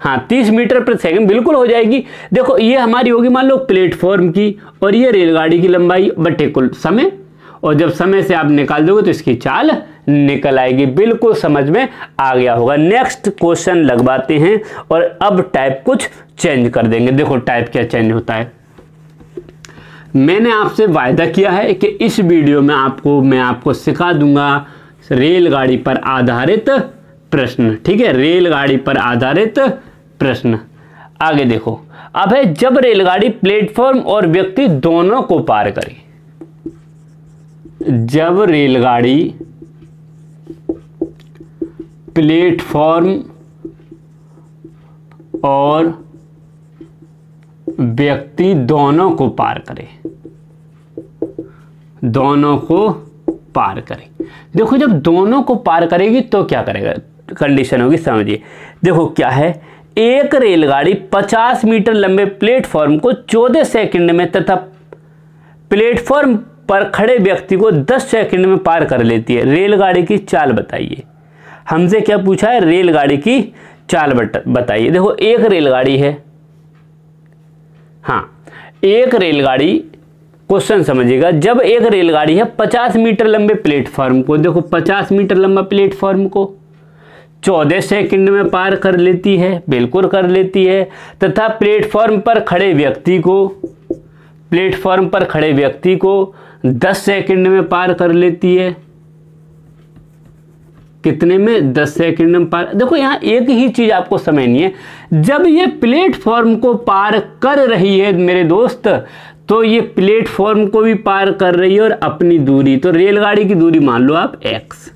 हाँ 30 मीटर प्रति सेकंड बिल्कुल हो जाएगी। देखो ये हमारी होगी मान लो प्लेटफॉर्म की, और ये रेलगाड़ी की लंबाई बटे कुल समय, और जब समय से आप निकाल दोगे तो इसकी चाल निकल आएगी। बिल्कुल समझ में आ गया होगा। नेक्स्ट क्वेश्चन लगवाते हैं, और अब टाइप कुछ चेंज कर देंगे। देखो टाइप क्या चेंज होता है, मैंने आपसे वायदा किया है कि इस वीडियो में मैं आपको सिखा दूंगा रेलगाड़ी पर आधारित प्रश्न, ठीक है, रेलगाड़ी पर आधारित प्रश्न। आगे देखो, अब है जब रेलगाड़ी प्लेटफॉर्म और व्यक्ति दोनों को पार करे, जब रेलगाड़ी प्लेटफॉर्म और व्यक्ति दोनों को पार करे, दोनों को पार करे। देखो जब दोनों को पार करेगी तो क्या करेगा, कंडीशन होगी, समझिए। देखो क्या है, एक रेलगाड़ी 50 मीटर लंबे प्लेटफॉर्म को 14 सेकंड में तथा प्लेटफॉर्म पर खड़े व्यक्ति को 10 सेकंड में पार कर लेती है। रेलगाड़ी की चाल बताइए। हमसे क्या पूछा है, रेलगाड़ी की चाल बताइए। देखो एक रेलगाड़ी है, हाँ एक रेलगाड़ी, क्वेश्चन समझिएगा, जब एक रेलगाड़ी है 50 मीटर लंबे प्लेटफॉर्म को, देखो 50 मीटर लंबा प्लेटफॉर्म को 14 सेकंड में पार कर लेती है, बिल्कुल कर लेती है, तथा प्लेटफॉर्म पर खड़े व्यक्ति को 10 सेकंड में पार कर लेती है। कितने में, 10 सेकंड में पार। देखो यहाँ एक ही चीज आपको समझनी है, जब ये प्लेटफॉर्म को पार कर रही है मेरे दोस्त, तो ये प्लेटफॉर्म को भी पार कर रही है और अपनी दूरी, तो रेलगाड़ी की दूरी मान लो आप x।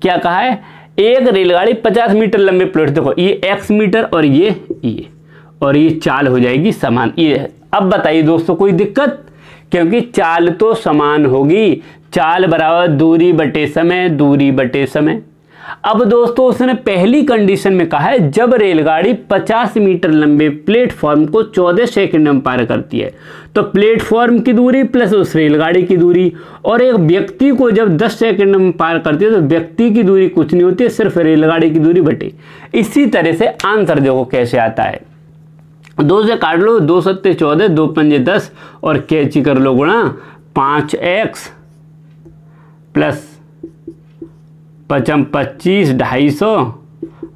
क्या कहा है, एक रेलगाड़ी 50 मीटर लंबे प्लेट, देखो ये x मीटर और ये चाल हो जाएगी समान। ये अब बताइए दोस्तों कोई दिक्कत, क्योंकि चाल तो समान होगी, चाल बराबर दूरी बटे समय, दूरी बटे समय। अब दोस्तों उसने पहली कंडीशन में कहा है जब रेलगाड़ी 50 मीटर लंबे प्लेटफॉर्म को 14 सेकंड में पार करती है, तो प्लेटफॉर्म की दूरी प्लस उस रेलगाड़ी की दूरी, और एक व्यक्ति को जब 10 सेकंड में पार करती है तो व्यक्ति की दूरी कुछ नहीं होती है, सिर्फ रेलगाड़ी की दूरी बटे। इसी तरह से आंसर देखो कैसे आता है। 2 से काट लो, 2 सत्ते 14, 2 पंजे 10 और कैंची कर लो गुणा 5x प्लस 5 25 250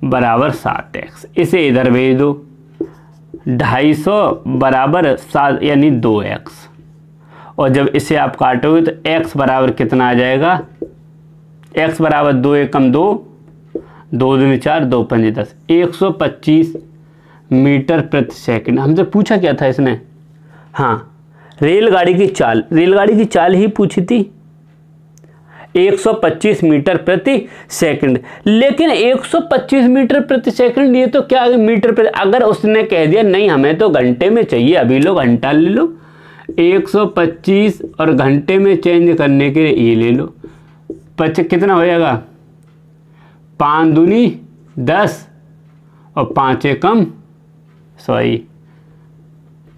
बराबर 7x। इसे इधर भेज दो, 250 बराबर 7 यानी 2x, और जब इसे आप काटोगे तो x बराबर कितना आ जाएगा, x बराबर 2 एकम 2, 2 दूनी 4, 2 पंजे 10, 125 मीटर प्रति सेकंड। हमसे पूछा क्या था इसने, हाँ रेलगाड़ी की चाल ही पूछी थी, 125 मीटर प्रति सेकंड। लेकिन 125 मीटर प्रति सेकंड ये तो क्या मीटर प्रति, अगर उसने कह दिया नहीं हमें तो घंटे में चाहिए, अभी लो घंटा ले लो, 125 और घंटे में चेंज करने के लिए ये ले लो, कितना हो जाएगा, 5 दूनी 10 और 5 एकम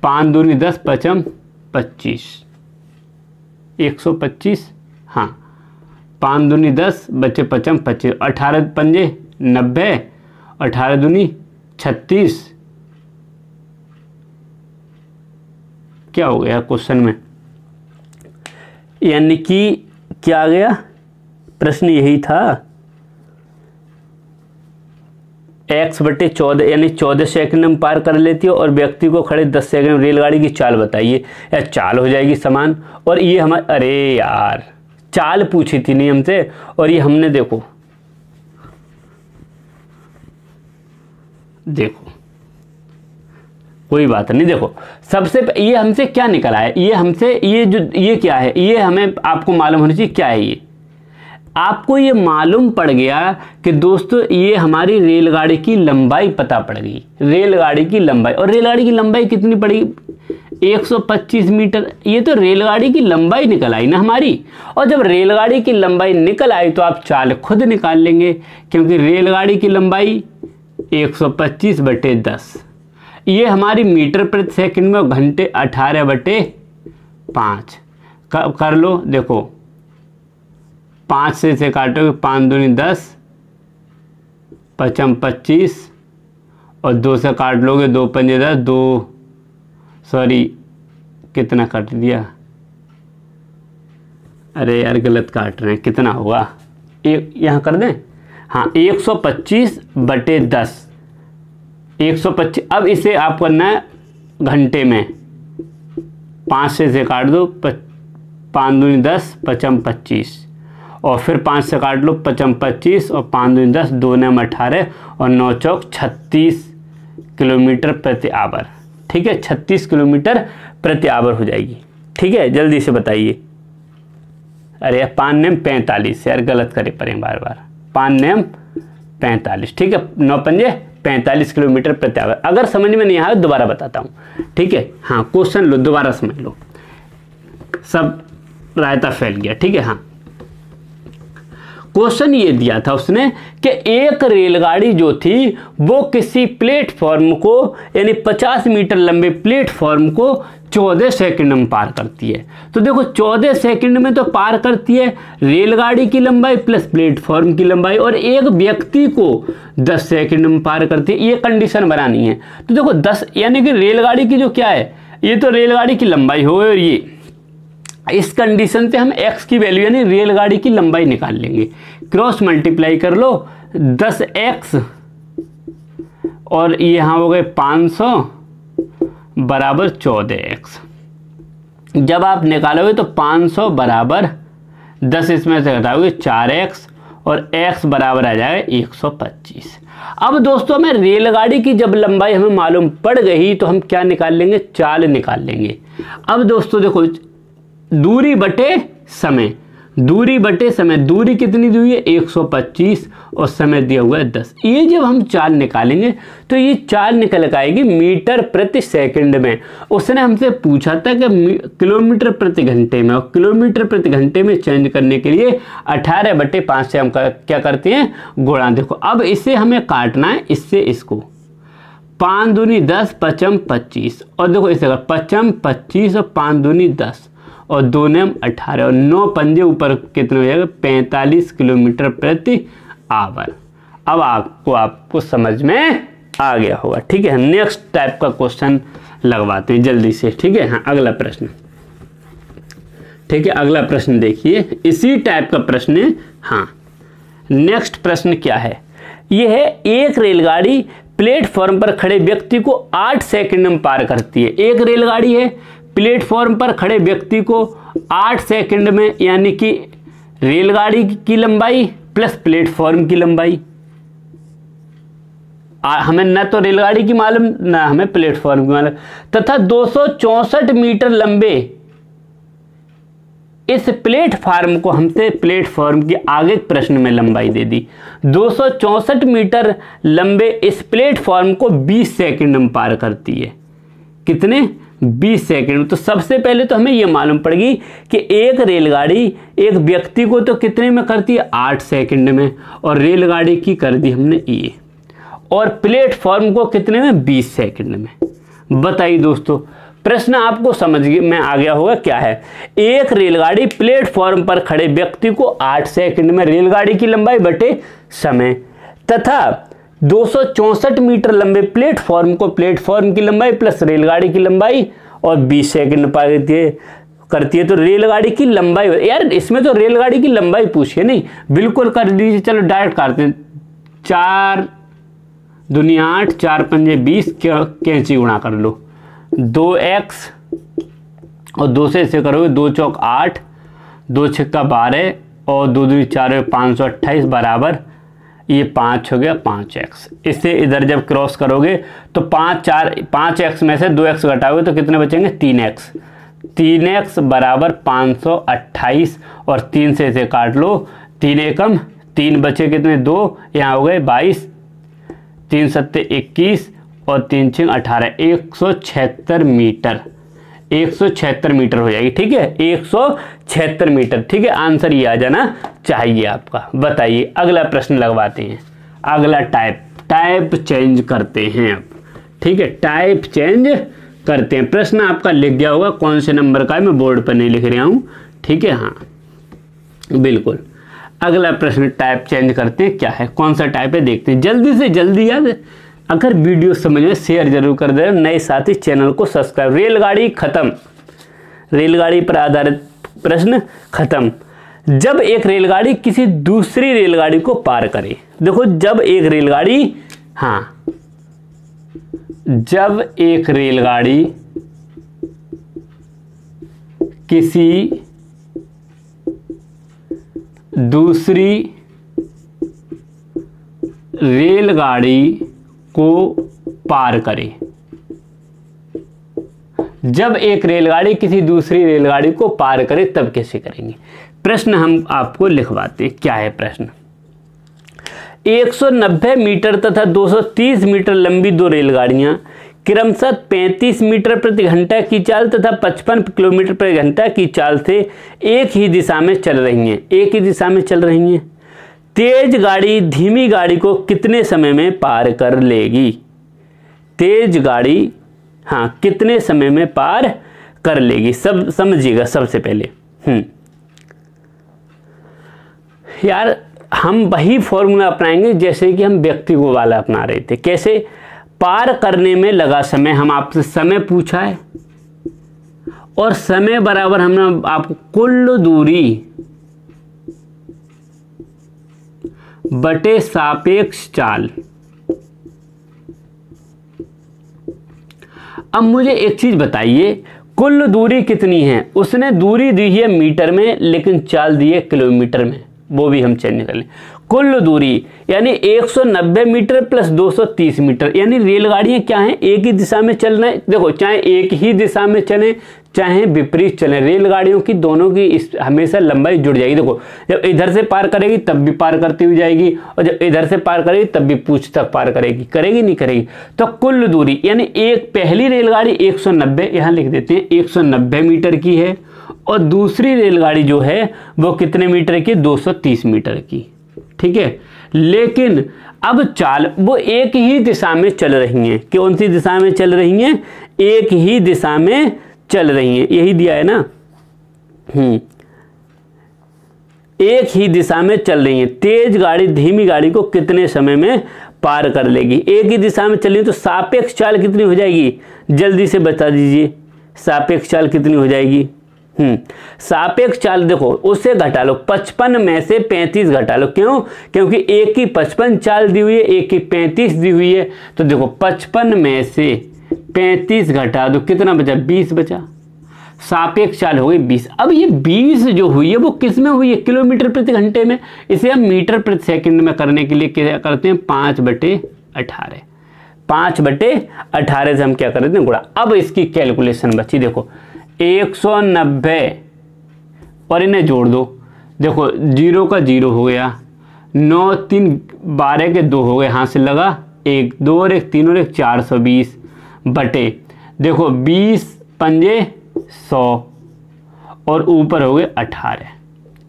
5 दूनी 10 पचम 25, 125, हाँ 5 दूनी 10 बचे पचम 25, 18 पंजे 90, 18 दूनी 36। क्या हो गया क्वेश्चन में, यानी कि क्या आ गया, प्रश्न यही था x बटे 14 यानी 14 सेकंड में पार कर लेती है और व्यक्ति को खड़े 10 सेकंड में। रेलगाड़ी की चाल बताइए, या चाल हो जाएगी समान, और ये हमारे, अरे यार चाल पूछी थी नहीं हमसे, और ये हमने देखो कोई बात नहीं। देखो सबसे ये हमसे क्या निकला है, ये हमसे ये क्या है, ये हमें आपको मालूम होना चाहिए क्या है। ये आपको ये मालूम पड़ गया कि दोस्तों ये हमारी रेलगाड़ी की लंबाई पता पड़ गई, रेलगाड़ी की लंबाई, और रेलगाड़ी की लंबाई कितनी पड़ी, 125 मीटर। ये तो रेलगाड़ी की लंबाई निकल आई ना हमारी, और जब रेलगाड़ी की लंबाई निकल आई तो आप चाल खुद निकाल लेंगे, क्योंकि रेलगाड़ी की लंबाई 125 बटे 10, ये हमारी मीटर प्रति सेकंड में, घंटे 18 बटे 5 कर लो। देखो 5 से इसे काटोगे, 5 दूनी 10 पचम 25 और 2 से काट लोगे, 2 पंजे 10, 2 सॉरी कितना काट दिया, अरे यार गलत काट रहे हैं, कितना होगा, एक यहाँ कर दें, हाँ 125 बटे 10, 125। अब इसे आप करना है घंटे में, 5 से इसे काट दो, 5 दूनी 10 पचम 25, और फिर 5 से काट लो, पचम 25 और 5 दूनी 10, 2 नम 18 और 9 चौक 36 किलोमीटर प्रति आवर। ठीक है, 36 किलोमीटर प्रति आवर हो जाएगी। ठीक है, जल्दी से बताइए। अरे यार 5 नेम 45, यार गलत करे पड़े बार बार, 5 नेम 45। ठीक है, 9 पंजे 45 किलोमीटर प्रति आवर। अगर समझ में नहीं आया दोबारा बताता हूँ। ठीक है, हाँ क्वेश्चन लो, दोबारा समझ लो, सब रायता फैल गया। ठीक है, हाँ क्वेश्चन ये दिया था उसने कि एक रेलगाड़ी जो थी वो किसी प्लेटफॉर्म को यानी 50 मीटर लंबे प्लेटफॉर्म को 14 सेकंड में पार करती है। तो देखो 14 सेकंड में तो पार करती है रेलगाड़ी की लंबाई प्लस प्लेटफॉर्म की लंबाई, और एक व्यक्ति को 10 सेकंड में पार करती है। ये कंडीशन बनानी है। तो देखो 10 यानी कि रेलगाड़ी की जो क्या है, ये तो रेलगाड़ी की लंबाई हो, और ये इस कंडीशन से हम x की वैल्यू यानी रेलगाड़ी की लंबाई निकाल लेंगे। क्रॉस मल्टीप्लाई कर लो, 10x और यहाँ हो गए 500 बराबर 14x। जब आप निकालोगे तो 500 बराबर 10 इसमें से घटाओगे 4x और x बराबर आ जाएगा 125। अब दोस्तों हमें रेलगाड़ी की जब लंबाई हमें मालूम पड़ गई तो हम क्या निकाल लेंगे, चाल निकाल लेंगे। अब दोस्तों देखो दूरी बटे समय, दूरी बटे समय, दूरी कितनी दी हुई है 125 और समय दिया हुआ है 10। ये जब हम चाल निकालेंगे तो ये चाल निकल आएगी मीटर प्रति सेकंड में। उसने हमसे पूछा था कि किलोमीटर प्रति घंटे में, और किलोमीटर प्रति घंटे में चेंज करने के लिए 18/5 से हम क्या करते हैं, गुणा। देखो अब इसे हमें काटना है, इससे इसको 5 दूनी 10, 5 25, और देखो इसे 5 25 और 5 दूनी 10 और 2 नेम 18 और 9 पंजे ऊपर कितने हो जाएगा, 45 किलोमीटर प्रति आवर। अब आपको समझ में आ गया होगा। ठीक है, नेक्स्ट टाइप का क्वेश्चन लगवाते हैं जल्दी से। ठीक है, हाँ अगला प्रश्न। ठीक है, अगला प्रश्न देखिए, इसी टाइप का प्रश्न है। हाँ, नेक्स्ट प्रश्न क्या है, यह है एक रेलगाड़ी प्लेटफॉर्म पर खड़े व्यक्ति को 8 सेकंड में पार करती है। एक रेलगाड़ी है, प्लेटफॉर्म पर खड़े व्यक्ति को 8 सेकंड में, यानी कि रेलगाड़ी की लंबाई प्लस प्लेटफॉर्म की लंबाई। हमें न तो रेलगाड़ी की मालूम न हमें प्लेटफॉर्म की मालूम, तथा 264 मीटर लंबे इस प्लेटफॉर्म को हमसे प्लेटफॉर्म के आगे प्रश्न में लंबाई दे दी। 264 मीटर लंबे इस प्लेटफॉर्म को 20 सेकंड में पार करती है। कितने, 20 सेकंड। तो सबसे पहले तो हमें यह मालूम पड़ेगी कि एक रेलगाड़ी एक व्यक्ति को तो कितने में करती है, 8 सेकंड में, और रेलगाड़ी की कर दी हमने ये, और प्लेटफॉर्म को कितने में, 20 सेकंड में। बताइए दोस्तों, प्रश्न आपको समझ में आ गया होगा क्या है। एक रेलगाड़ी प्लेटफॉर्म पर खड़े व्यक्ति को 8 सेकंड में, रेलगाड़ी की लंबाई बटे समय, तथा 264 मीटर लंबे प्लेटफॉर्म को प्लेटफॉर्म की लंबाई प्लस रेलगाड़ी की लंबाई और 20 सेकंड पार करती है। तो रेलगाड़ी की लंबाई, यार इसमें तो रेलगाड़ी की लंबाई पूछिए नहीं, बिल्कुल कर दीजिए। चलो डायरेक्ट करते हैं, 4 दूनी 8, 4 पंजे 20, कैंची गुणा कर लो, 2x और 2 से इसे करोगे, 2 चौक 8, 2 छक्का 12 और 2 दूनी 4, 528 बराबर ये 5 हो गया 5x। इससे इधर जब क्रॉस करोगे तो 5x में से 2x घटाओगे तो कितने बचेंगे, 3x। 3x बराबर 528 और 3 से इसे काट लो, 3 एकम 3 बचे कितने, 2, यहाँ हो गए 22, 3 सत्ते 21 और 3 छिंग 18, 176 मीटर। 176 मीटर हो जाएगी। ठीक है, 176 मीटर। ठीक है, आंसर ये आ जाना चाहिए आपका। बताइए, अगला प्रश्न लगवाते हैं। अगला टाइप चेंज करते हैं अब। ठीक है, टाइप चेंज करते हैं। प्रश्न आपका लिख गया होगा, कौन से नंबर का है, मैं बोर्ड पर नहीं लिख रहा हूँ। ठीक है, हाँ बिल्कुल। अगला प्रश्न टाइप चेंज करते हैं, क्या है, कौन सा टाइप है देखते हैं। जल्दी से जल्दी याद, अगर वीडियो समझ में शेयर जरूर कर दे, नए साथी चैनल को सब्सक्राइब। रेलगाड़ी खत्म, रेलगाड़ी पर आधारित प्रश्न खत्म। जब एक रेलगाड़ी किसी दूसरी रेलगाड़ी को पार करे, देखो जब एक रेलगाड़ी, हाँ जब एक रेलगाड़ी किसी दूसरी रेलगाड़ी को पार करे, जब एक रेलगाड़ी किसी दूसरी रेलगाड़ी को पार करे तब कैसे करेंगे। प्रश्न हम आपको लिखवाते हैं, क्या है प्रश्न। 190 मीटर तथा 230 मीटर लंबी दो रेलगाड़ियां क्रमशः 35 मीटर प्रति घंटा की चाल तथा 55 किलोमीटर प्रति घंटा की चाल से एक ही दिशा में चल रही हैं। एक ही दिशा में चल रही हैं। तेज गाड़ी धीमी गाड़ी को कितने समय में पार कर लेगी। तेज गाड़ी हाँ कितने समय में पार कर लेगी, सब समझिएगा। सबसे पहले यार हम वही फॉर्मूला अपनाएंगे जैसे कि हम व्यक्ति को वाला अपना रहे थे। कैसे, पार करने में लगा समय, हम आपसे समय पूछा है और समय बराबर हमने आपको कुल दूरी बटे सापेक्ष चाल। अब मुझे एक चीज बताइए, कुल दूरी कितनी है। उसने दूरी दी है मीटर में लेकिन चाल दी है किलोमीटर में, वो भी हम चेंज कर लें। कुल दूरी यानी 190 मीटर प्लस 230 मीटर, यानी रेलगाड़ियां क्या हैं, एक ही दिशा में चलना है। देखो चाहे एक ही दिशा में चलें चाहे विपरीत चलें, रेलगाड़ियों की दोनों की हमेशा लंबाई जुड़ जाएगी। देखो जब इधर से पार करेगी तब भी पार करती हुई जाएगी, और जब इधर से पार करेगी तब भी पूंछ तक पार करेगी, करेगी नहीं करेगी। तो कुल दूरी यानी एक पहली रेलगाड़ी 190, यहाँ लिख देते हैं 190 मीटर की है, और दूसरी रेलगाड़ी जो है वो कितने मीटर की, 230 मीटर की। ठीक है, लेकिन अब चाल वो एक ही दिशा में चल रही हैं। कौन सी दिशा में चल रही हैं, एक ही दिशा में चल रही हैं, यही दिया है ना। एक ही दिशा में चल रही हैं। तेज गाड़ी धीमी गाड़ी को कितने समय में पार कर लेगी। एक ही दिशा में चल रही है तो सापेक्ष चाल कितनी हो जाएगी, जल्दी से बता दीजिए, सापेक्ष चाल कितनी हो जाएगी। सापेक्ष चाल देखो उससे घटा लो, 55 में से 35 घटा लो। क्यों, क्योंकि एक की 55 चाल दी हुई है, एक की 35 दी हुई है। तो देखो 55 में से 35 घटा दो, कितना बचा, 20 बचा। सापेक्ष चाल हो गई 20। अब ये 20 जो हुई है वो किस में हुई है, किलोमीटर प्रति घंटे में। इसे हम मीटर प्रति सेकंड में करने के लिए क्या करते हैं, 5/18। 5/18 से हम क्या करते हैं, गुणा। अब इसकी कैलकुलेशन बची, देखो 190 और इन्हें जोड़ दो। देखो 0 का 0 हो गया, 9 3 12 के 2 हो गए, हाथ से लगा 1 2 और 1 3 और 1 420 बटे, देखो 20 पंजे 100 और ऊपर हो गए 18।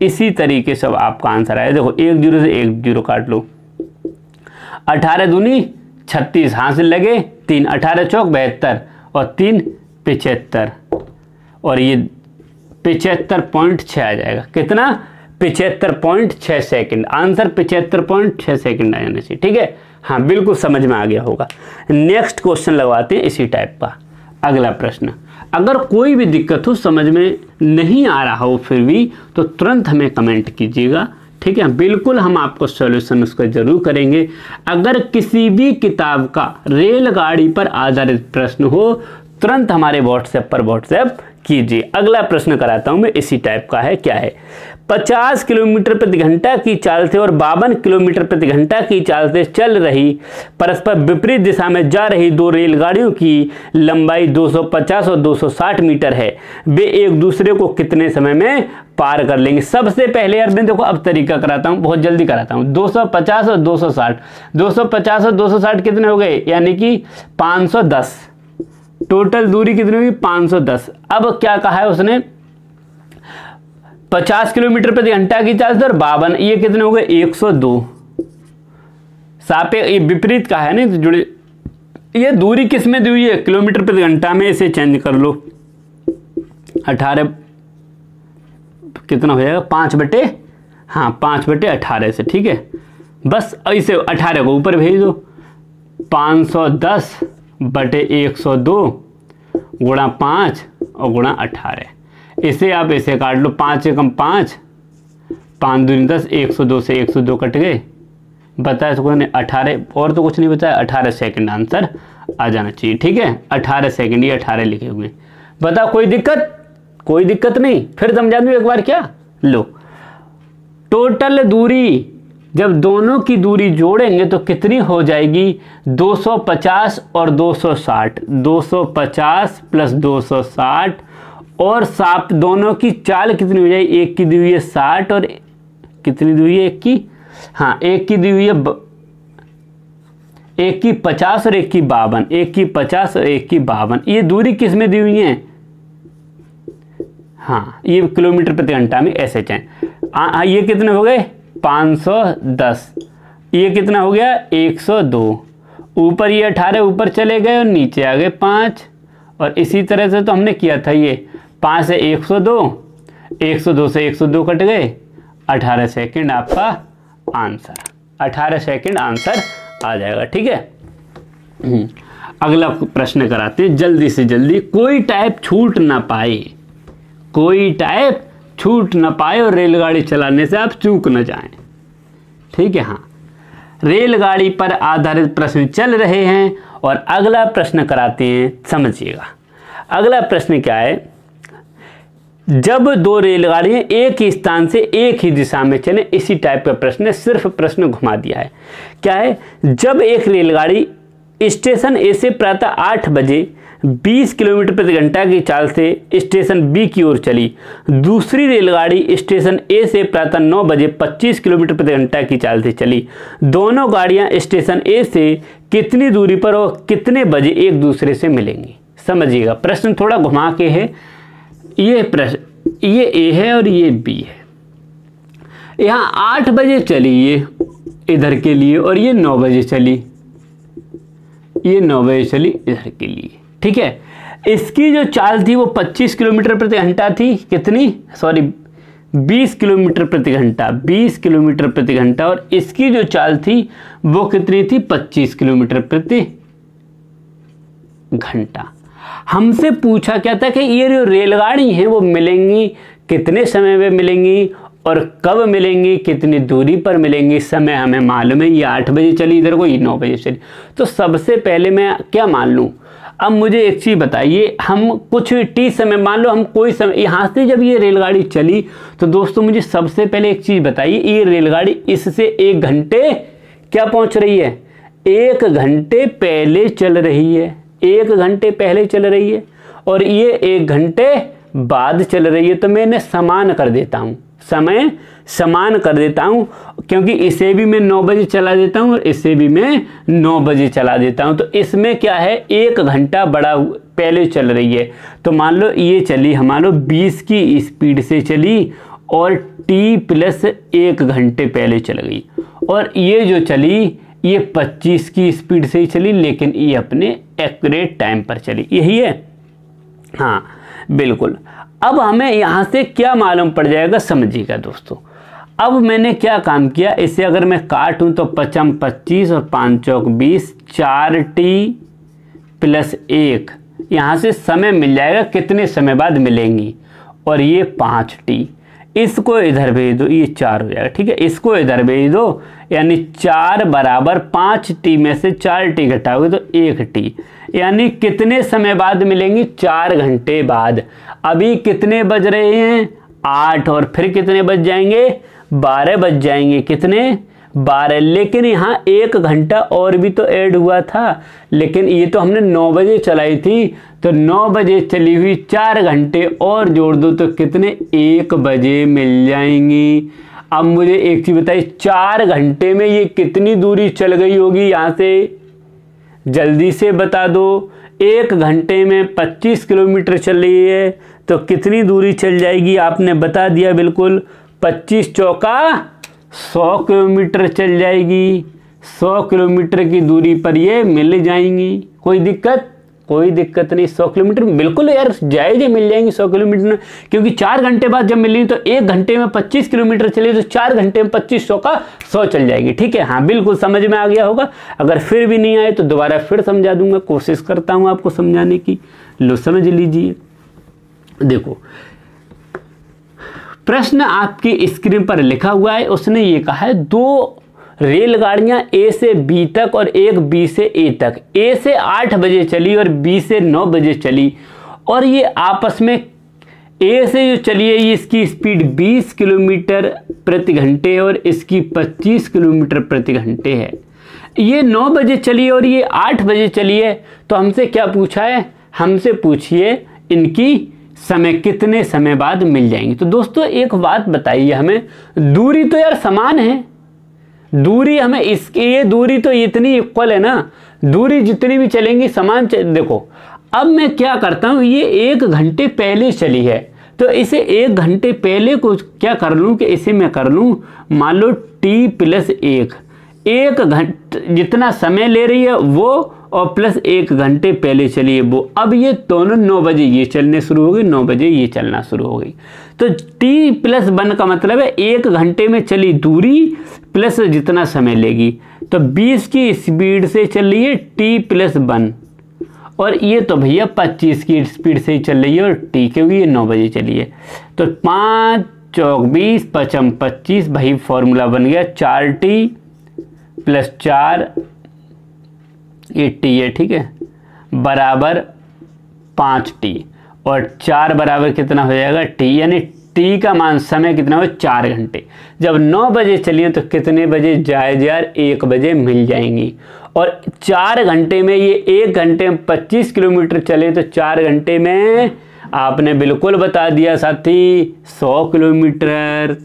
इसी तरीके से अब आपका आंसर आया। देखो 1 0 से 1 0 काट लो, 18 दूनी 36, हाथ से लगे 3, 18 चौक 72 और 3 75, और ये 75.6 आ जाएगा। कितना, 75.6 सेकंड। आंसर 75.6 सेकंड आ जाना चाहिए। ठीक है, हाँ बिल्कुल समझ में आ गया होगा। नेक्स्ट क्वेश्चन लगवाते हैं इसी टाइप का। अगला प्रश्न, अगर कोई भी दिक्कत हो, समझ में नहीं आ रहा हो फिर भी, तो तुरंत हमें कमेंट कीजिएगा। ठीक है, बिल्कुल हम आपको सॉल्यूशन उसका जरूर करेंगे। अगर किसी भी किताब का रेलगाड़ी पर आधारित प्रश्न हो, तुरंत हमारे व्हाट्सएप पर व्हाट्सएप कीजिए। अगला प्रश्न कराता हूं मैं, इसी टाइप का है। क्या है, 50 किलोमीटर प्रति घंटा की चाल से और 52 किलोमीटर प्रति घंटा की चाल से चल रही परस्पर विपरीत दिशा में जा रही दो रेलगाड़ियों की लंबाई 250 और 260 मीटर है। वे एक दूसरे को कितने समय में पार कर लेंगे। सबसे पहले यार मैं देखो अब तरीका कराता हूं, बहुत जल्दी कराता हूं। 250 और 260, 250 और 260 कितने हो गए, यानी कि 510। टोटल दूरी कितनी हुई, 510। अब क्या कहा है उसने, 50 किलोमीटर प्रति घंटा की चाल से और 52, ये कितने हो गए, 102। सापेक्ष, ये विपरीत का है नहीं तो जुड़े। ये दूरी किस में दी हुई है, किलोमीटर प्रति घंटा में। इसे चेंज कर लो, 18 कितना हो जाएगा, 5/18 से। ठीक है, बस इसे 18 को ऊपर भेज दो, 510 बटे 102 गुणा 5 और गुणा 18। इसे आप ऐसे काट लो, 5 से कम 5, 5 दूनी 10, 102 से 102 कट गए, बताया तो 18, और तो कुछ नहीं बताया। 18 सेकंड आंसर आ जाना चाहिए। ठीक है, 18 सेकंड, ये 18 लिखे हुए। बता कोई दिक्कत, कोई दिक्कत नहीं। फिर समझा दूं एक बार, क्या लो, टोटल दूरी जब दोनों की दूरी जोड़ेंगे तो कितनी हो जाएगी, 250 और 260, 250 प्लस 260, और साथ दोनों की चाल कितनी हो जाएगी, एक की दी हुई है 60 और कितनी दी हुई है, एक की, हाँ एक की दी हुई है, एक की 50 और एक की 52, एक की 50 और एक की 52। ये दूरी किस में दी हुई है, हाँ ये किलोमीटर प्रति घंटा में ऐसे चाहें। ये कितने हो गए, 510, ये कितना हो गया, 102। ऊपर ये 18 ऊपर चले गए और नीचे आ गए 5, और इसी तरह से तो हमने किया था। ये 5 से 102, 102 से 102 कट गए, 18 सेकंड आपका आंसर, 18 सेकंड आंसर आ जाएगा। ठीक है, अगला प्रश्न कराते हैं जल्दी से जल्दी, कोई टाइप छूट ना पाए, कोई टाइप छूट ना पाए और रेलगाड़ी चलाने से आप चूक न जाएं। ठीक है, हाँ रेलगाड़ी पर आधारित प्रश्न चल रहे हैं और अगला प्रश्न कराते हैं, समझिएगा। अगला प्रश्न क्या है, जब दो रेलगाड़ियां एक ही स्थान से एक ही दिशा में चले, इसी टाइप का प्रश्न है, सिर्फ प्रश्न घुमा दिया है। क्या है, जब एक रेलगाड़ी स्टेशन ए से प्रातः 8 बजे 20 किलोमीटर प्रति घंटा की चाल से स्टेशन बी की ओर चली। दूसरी रेलगाड़ी स्टेशन ए से प्रातः 9 बजे 25 किलोमीटर प्रति घंटा की चाल से चली। दोनों गाड़ियां स्टेशन ए से कितनी दूरी पर और कितने बजे एक दूसरे से मिलेंगी? समझिएगा, प्रश्न थोड़ा घुमा के है। ये प्रश्न, ये ए है और ये बी है। यहाँ 8 बजे चली ये इधर के लिए और ये 9 बजे चली, ये 9 बजे चली इधर के लिए, ठीक है। इसकी जो चाल थी वो 25 किलोमीटर प्रति घंटा थी, कितनी, सॉरी 20 किलोमीटर प्रति घंटा, 20 किलोमीटर प्रति घंटा, और इसकी जो चाल थी वो कितनी थी, 25 किलोमीटर प्रति घंटा। हमसे पूछा क्या था कि ये जो रेलगाड़ी है वो मिलेंगी कितने समय में मिलेंगी और कब मिलेंगी, कितनी दूरी पर मिलेंगी। समय हमें मालूम है, ये 8 बजे चली इधर को, ये 9 बजे चली। तो सबसे पहले मैं क्या मान लूँ? अब मुझे एक चीज़ बताइए, हम कुछ टी समय मान लो, हम कोई समय यहाँ से जब ये रेलगाड़ी चली तो दोस्तों मुझे सबसे पहले एक चीज़ बताइए, ये रेलगाड़ी इससे 1 घंटे क्या पहुँच रही है, 1 घंटे पहले चल रही है, 1 घंटे पहले चल रही है, और ये 1 घंटे बाद चल रही है। तो मैं इन्हें समान कर देता हूँ, समय समान कर देता हूँ, क्योंकि इसे भी मैं 9 बजे चला देता हूँ और इसे भी मैं 9 बजे चला देता हूँ। तो इसमें क्या है, 1 घंटा बड़ा पहले चल रही है। तो मान लो ये चली हमारे 20 की स्पीड से चली और t प्लस 1 घंटे पहले चल गई, और ये जो चली ये 25 की स्पीड से ही चली, लेकिन ये अपने एक्यूरेट टाइम पर चली। यही है, हाँ बिल्कुल। अब हमें यहाँ से क्या मालूम पड़ जाएगा, समझिएगा दोस्तों। अब मैंने क्या काम किया, इसे अगर मैं काटूं तो 5 25 और 5 चौक 20, 4t प्लस 1, यहाँ से समय मिल जाएगा कितने समय बाद मिलेंगी, और ये 5t। इसको इधर भेज दो, ये 4 हो जाएगा, ठीक है। इसको इधर भेज दो, यानी 4 बराबर 5t में से 4t घटाओगे तो 1t, यानी कितने समय बाद मिलेंगी, 4 घंटे बाद। अभी कितने बज रहे हैं, 8, और फिर कितने बज जाएंगे, 12 बज जाएंगे, कितने, 12। लेकिन यहाँ 1 घंटा और भी तो ऐड हुआ था, लेकिन ये तो हमने 9 बजे चलाई थी, तो 9 बजे चली हुई 4 घंटे और जोड़ दो तो कितने, 1 बजे मिल जाएंगी। अब मुझे एक चीज़ बताइए, 4 घंटे में ये कितनी दूरी चल गई होगी यहाँ से, जल्दी से बता दो। 1 घंटे में 25 किलोमीटर चल रही है तो कितनी दूरी चल जाएगी, आपने बता दिया बिल्कुल, 25 चौका 100 किलोमीटर चल जाएगी। 100 किलोमीटर की दूरी पर ये मिल जाएंगी। कोई दिक्कत, कोई दिक्कत नहीं। 100 किलोमीटर बिल्कुल यार जायज़ ही मिल जाएंगी 100 किलोमीटर में, क्योंकि 4 घंटे बाद जब मिली तो 1 घंटे में 25 किलोमीटर चली तो 4 घंटे में 25 100 का 100 चल जाएगी, ठीक है। हाँ बिल्कुल समझ में आ गया होगा। अगर फिर भी नहीं आए तो दोबारा फिर समझा दूंगा, कोशिश करता हूँ आपको समझाने की। लो समझ लीजिए, देखो प्रश्न आपकी स्क्रीन पर लिखा हुआ है। उसने ये कहा है 2 रेलगाड़ियां ए से बी तक और एक बी से ए तक, ए से 8 बजे चली और बी से 9 बजे चली, और ये आपस में ए से जो चली है ये इसकी स्पीड 20 किलोमीटर प्रति घंटे और इसकी 25 किलोमीटर प्रति घंटे है। ये 9 बजे चली और ये 8 बजे चली है। तो हमसे क्या पूछा है, हमसे पूछिए इनकी समय कितने समय बाद मिल जाएंगी। तो दोस्तों एक बात बताइए हमें, दूरी तो यार समान है, दूरी हमें इसकी, ये दूरी तो इतनी इक्वल है ना, दूरी जितनी भी चलेंगी समान देखो अब मैं क्या करता हूँ, ये 1 घंटे पहले चली है तो इसे 1 घंटे पहले को क्या कर लूँ कि इसे मैं कर लूँ मान लो t प्लस 1 घंटे जितना समय ले रही है वो और प्लस 1 घंटे पहले चली है वो। अब ये दोनों 9 बजे ये चलने शुरू हो गई, 9 बजे ये चलना शुरू हो गई। तो t प्लस 1 का मतलब है 1 घंटे में चली दूरी प्लस जितना समय लेगी। तो 20 की स्पीड से चल रही है t प्लस 1 और ये तो भैया 25 की स्पीड से ही चल रही है और t क्योंकि ये 9 बजे चली है। तो 5 चौक 20 5 25 भाई फॉर्मूला बन गया 4t प्लस 4 ये t है, ठीक है, बराबर 5t और 4 बराबर कितना हो जाएगा t, यानी t का मान समय कितना हो 4 घंटे। जब 9 बजे चलिए तो कितने बजे जायज़ यार 1 बजे मिल जाएंगी। और 4 घंटे में ये 1 घंटे में 25 किलोमीटर चले तो 4 घंटे में आपने बिल्कुल बता दिया साथी 100 किलोमीटर।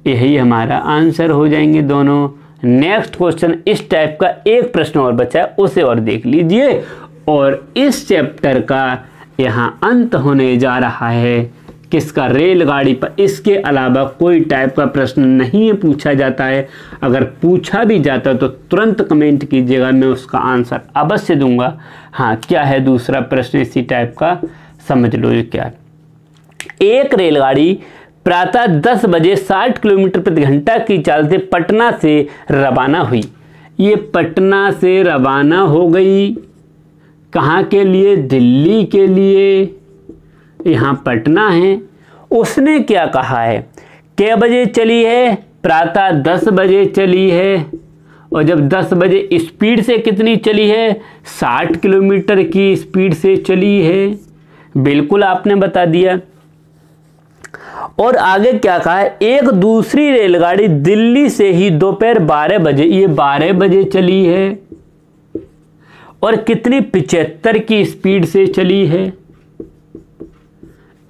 यही हमारा आंसर हो जाएंगे दोनों। नेक्स्ट क्वेश्चन इस टाइप का एक प्रश्न और बचा है, उसे और देख लीजिए। और इस चैप्टर का यहाँ अंत होने जा रहा है। किसका? रेलगाड़ी पर। इसके अलावा कोई टाइप का प्रश्न नहीं पूछा जाता है। अगर पूछा भी जाता है तो तुरंत कमेंट कीजिएगा, मैं उसका आंसर अवश्य दूंगा। हाँ, क्या है दूसरा प्रश्न इसी टाइप का, समझ लो ये क्या। एक रेलगाड़ी प्रातः 10 बजे 60 किलोमीटर प्रति घंटा की चाल से पटना से रवाना हुई। ये पटना से रवाना हो गई कहाँ के लिए? दिल्ली के लिए। यहाँ पटना है। उसने क्या कहा है? कै बजे चली है? प्रातः 10 बजे चली है। और जब 10 बजे स्पीड से कितनी चली है? 60 किलोमीटर की स्पीड से चली है। बिल्कुल आपने बता दिया। और आगे क्या कहा है? एक दूसरी रेलगाड़ी दिल्ली से ही दोपहर 12 बजे, ये 12 बजे चली है और कितनी 75 की स्पीड से चली है।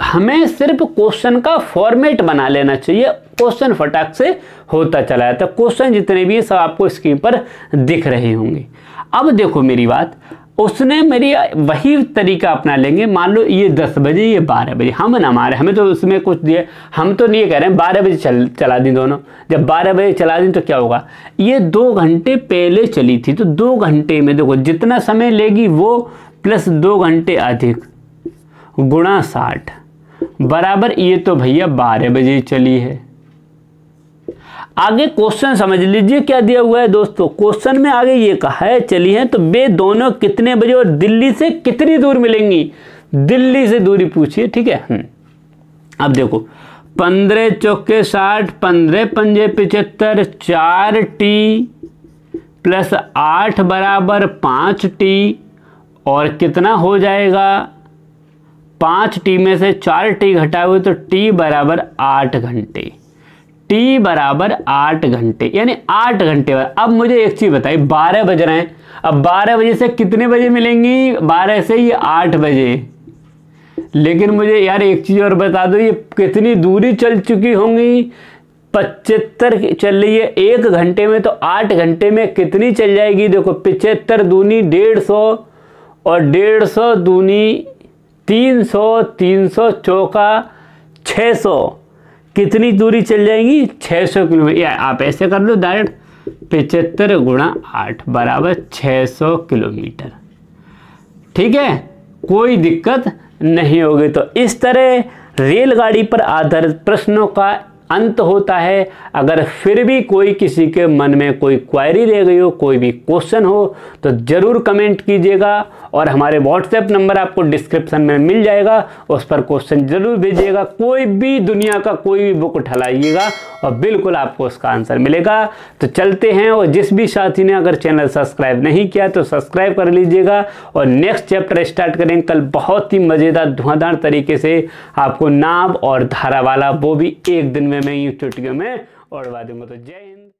हमें सिर्फ क्वेश्चन का फॉर्मेट बना लेना चाहिए, क्वेश्चन फटाक से होता चला जाता है। क्वेश्चन जितने भी सब आपको स्क्रीन पर दिख रहे होंगे। अब देखो मेरी बात, उसने मेरी वही तरीका अपना लेंगे। मान लो ये 10 बजे, ये 12 बजे, हम ना मारे, हमें तो उसमें कुछ दिए, हम तो नहीं कह रहे हैं 12 बजे चला दी दोनों। जब 12 बजे चला दी तो क्या होगा? ये 2 घंटे पहले चली थी तो 2 घंटे में देखो जितना समय लेगी वो प्लस 2 घंटे अधिक गुणा 60 बराबर, ये तो भैया 12 बजे चली है। आगे क्वेश्चन समझ लीजिए क्या दिया हुआ है दोस्तों। क्वेश्चन में आगे ये कहा है चली है तो वे दोनों कितने बजे और दिल्ली से कितनी दूर मिलेंगी? दिल्ली से दूरी पूछिए, ठीक है। अब देखो 15 चौके 60, 15 पंजे 75, 4t प्लस 8 बराबर 5t और कितना हो जाएगा? 5t में से 4t घटाओगे तो t बराबर 8 घंटे। t बराबर 8 घंटे यानी 8 घंटे बाद। अब मुझे एक चीज़ बताइए, 12 बज रहे हैं, अब 12 बजे से कितने बजे मिलेंगी? 12 से ये 8 बजे। लेकिन मुझे यार एक चीज़ और बता दो, ये कितनी दूरी चल चुकी होंगी? 75 चल रही है 1 घंटे में, तो 8 घंटे में कितनी चल जाएगी? देखो 75 दूनी 150 और 150 दूनी 300, 300 चौका 600, कितनी दूरी चल जाएंगी? 600 किलोमीटर। या आप ऐसे कर लो डायरेक्ट, 75 गुणा 8 बराबर 600 किलोमीटर। ठीक है, कोई दिक्कत नहीं होगी। तो इस तरह रेलगाड़ी पर आधारित प्रश्नों का अंत होता है। अगर फिर भी कोई किसी के मन में कोई क्वेरी रह गई हो, कोई भी क्वेश्चन हो तो ज़रूर कमेंट कीजिएगा और हमारे व्हाट्सएप नंबर आपको डिस्क्रिप्शन में मिल जाएगा, उस पर क्वेश्चन जरूर भेजिएगा। कोई भी दुनिया का कोई भी बुक उठाइएगा और बिल्कुल आपको उसका आंसर मिलेगा। तो चलते हैं, और जिस भी साथी ने अगर चैनल सब्सक्राइब नहीं किया तो सब्सक्राइब कर लीजिएगा। और नेक्स्ट चैप्टर स्टार्ट करेंगे कल बहुत ही मज़ेदार धुआंधार तरीके से, आपको नाव और धारा वाला, वो भी एक दिन में मैं यूं चुटकियों में उड़वा दूंगा। तो जय हिंद।